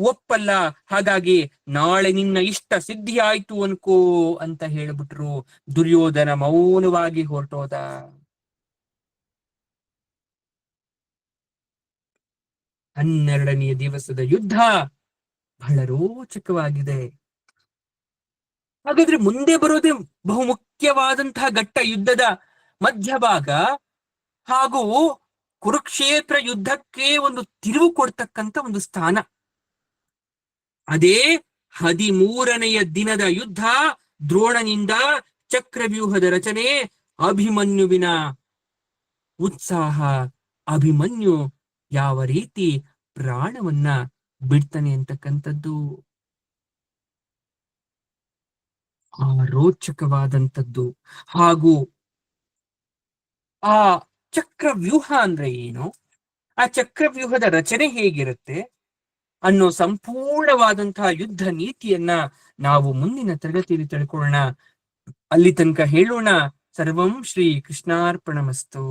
ಒಪ್ಪಲ್ಲ. ಹಾಗಾಗಿ ನಾಳೆ ನಿನ್ನ ಇಷ್ಟ ಸಿದ್ಧಿ ಆಯ್ತು ಅನ್ಕೋ ಅಂತ ಹೇಳ್ಬಿಟ್ರು. ದುರ್ಯೋಧನ ಮೌನವಾಗಿ ಹೊರಟೋದ. 12ನೆಯ ದಿವಸದ ಯುದ್ಧ ಬಹಳ ರೋಚಕವಾಗಿದೆ. ಹಾಗಾದ್ರೆ ಮುಂದೆ ಬರೋದೇ ಬಹುಮುಖ್ಯವಾದಂತಹ ಘಟ್ಟ, ಯುದ್ಧದ ಮಧ್ಯಭಾಗ ಹಾಗೂ ಕುರುಕ್ಷೇತ್ರ ಯುದ್ಧಕ್ಕೆ ಒಂದು ತಿರುವು ಕೊಡ್ತಕ್ಕಂಥ ಒಂದು ಸ್ಥಾನ. ಅದೇ 13ನೆಯ ದಿನದ ಯುದ್ಧ. ದ್ರೋಣನಿಂದ ಚಕ್ರವ್ಯೂಹದ ರಚನೆ, ಅಭಿಮನ್ಯುವಿನ ಉತ್ಸಾಹ. ಅಭಿಮನ್ಯು ಯಾವ ರೀತಿ ಪ್ರಾಣವನ್ನ ಬಿಡ್ತಾನೆ ಅಂತಕ್ಕಂಥದ್ದು ಆ ರೋಚಕವಾದಂಥದ್ದು. ಹಾಗೂ ಆ ಚಕ್ರವ್ಯೂಹ ಅಂದ್ರೆ ಏನು, ಆ ಚಕ್ರವ್ಯೂಹದ ರಚನೆ ಹೇಗಿರುತ್ತೆ ಅನ್ನೋ ಸಂಪೂರ್ಣವಾದಂತಹ ಯುದ್ಧ ನೀತಿಯನ್ನ ನಾವು ಮುಂದಿನ ತರಗತಿಯಲ್ಲಿ ತಿಳ್ಕೊಳ್ಳೋಣ. ಅಲ್ಲಿ ತನಕ ಹೇಳೋಣ, ಸರ್ವಂ ಶ್ರೀ ಕೃಷ್ಣಾರ್ಪಣಮಸ್ತು.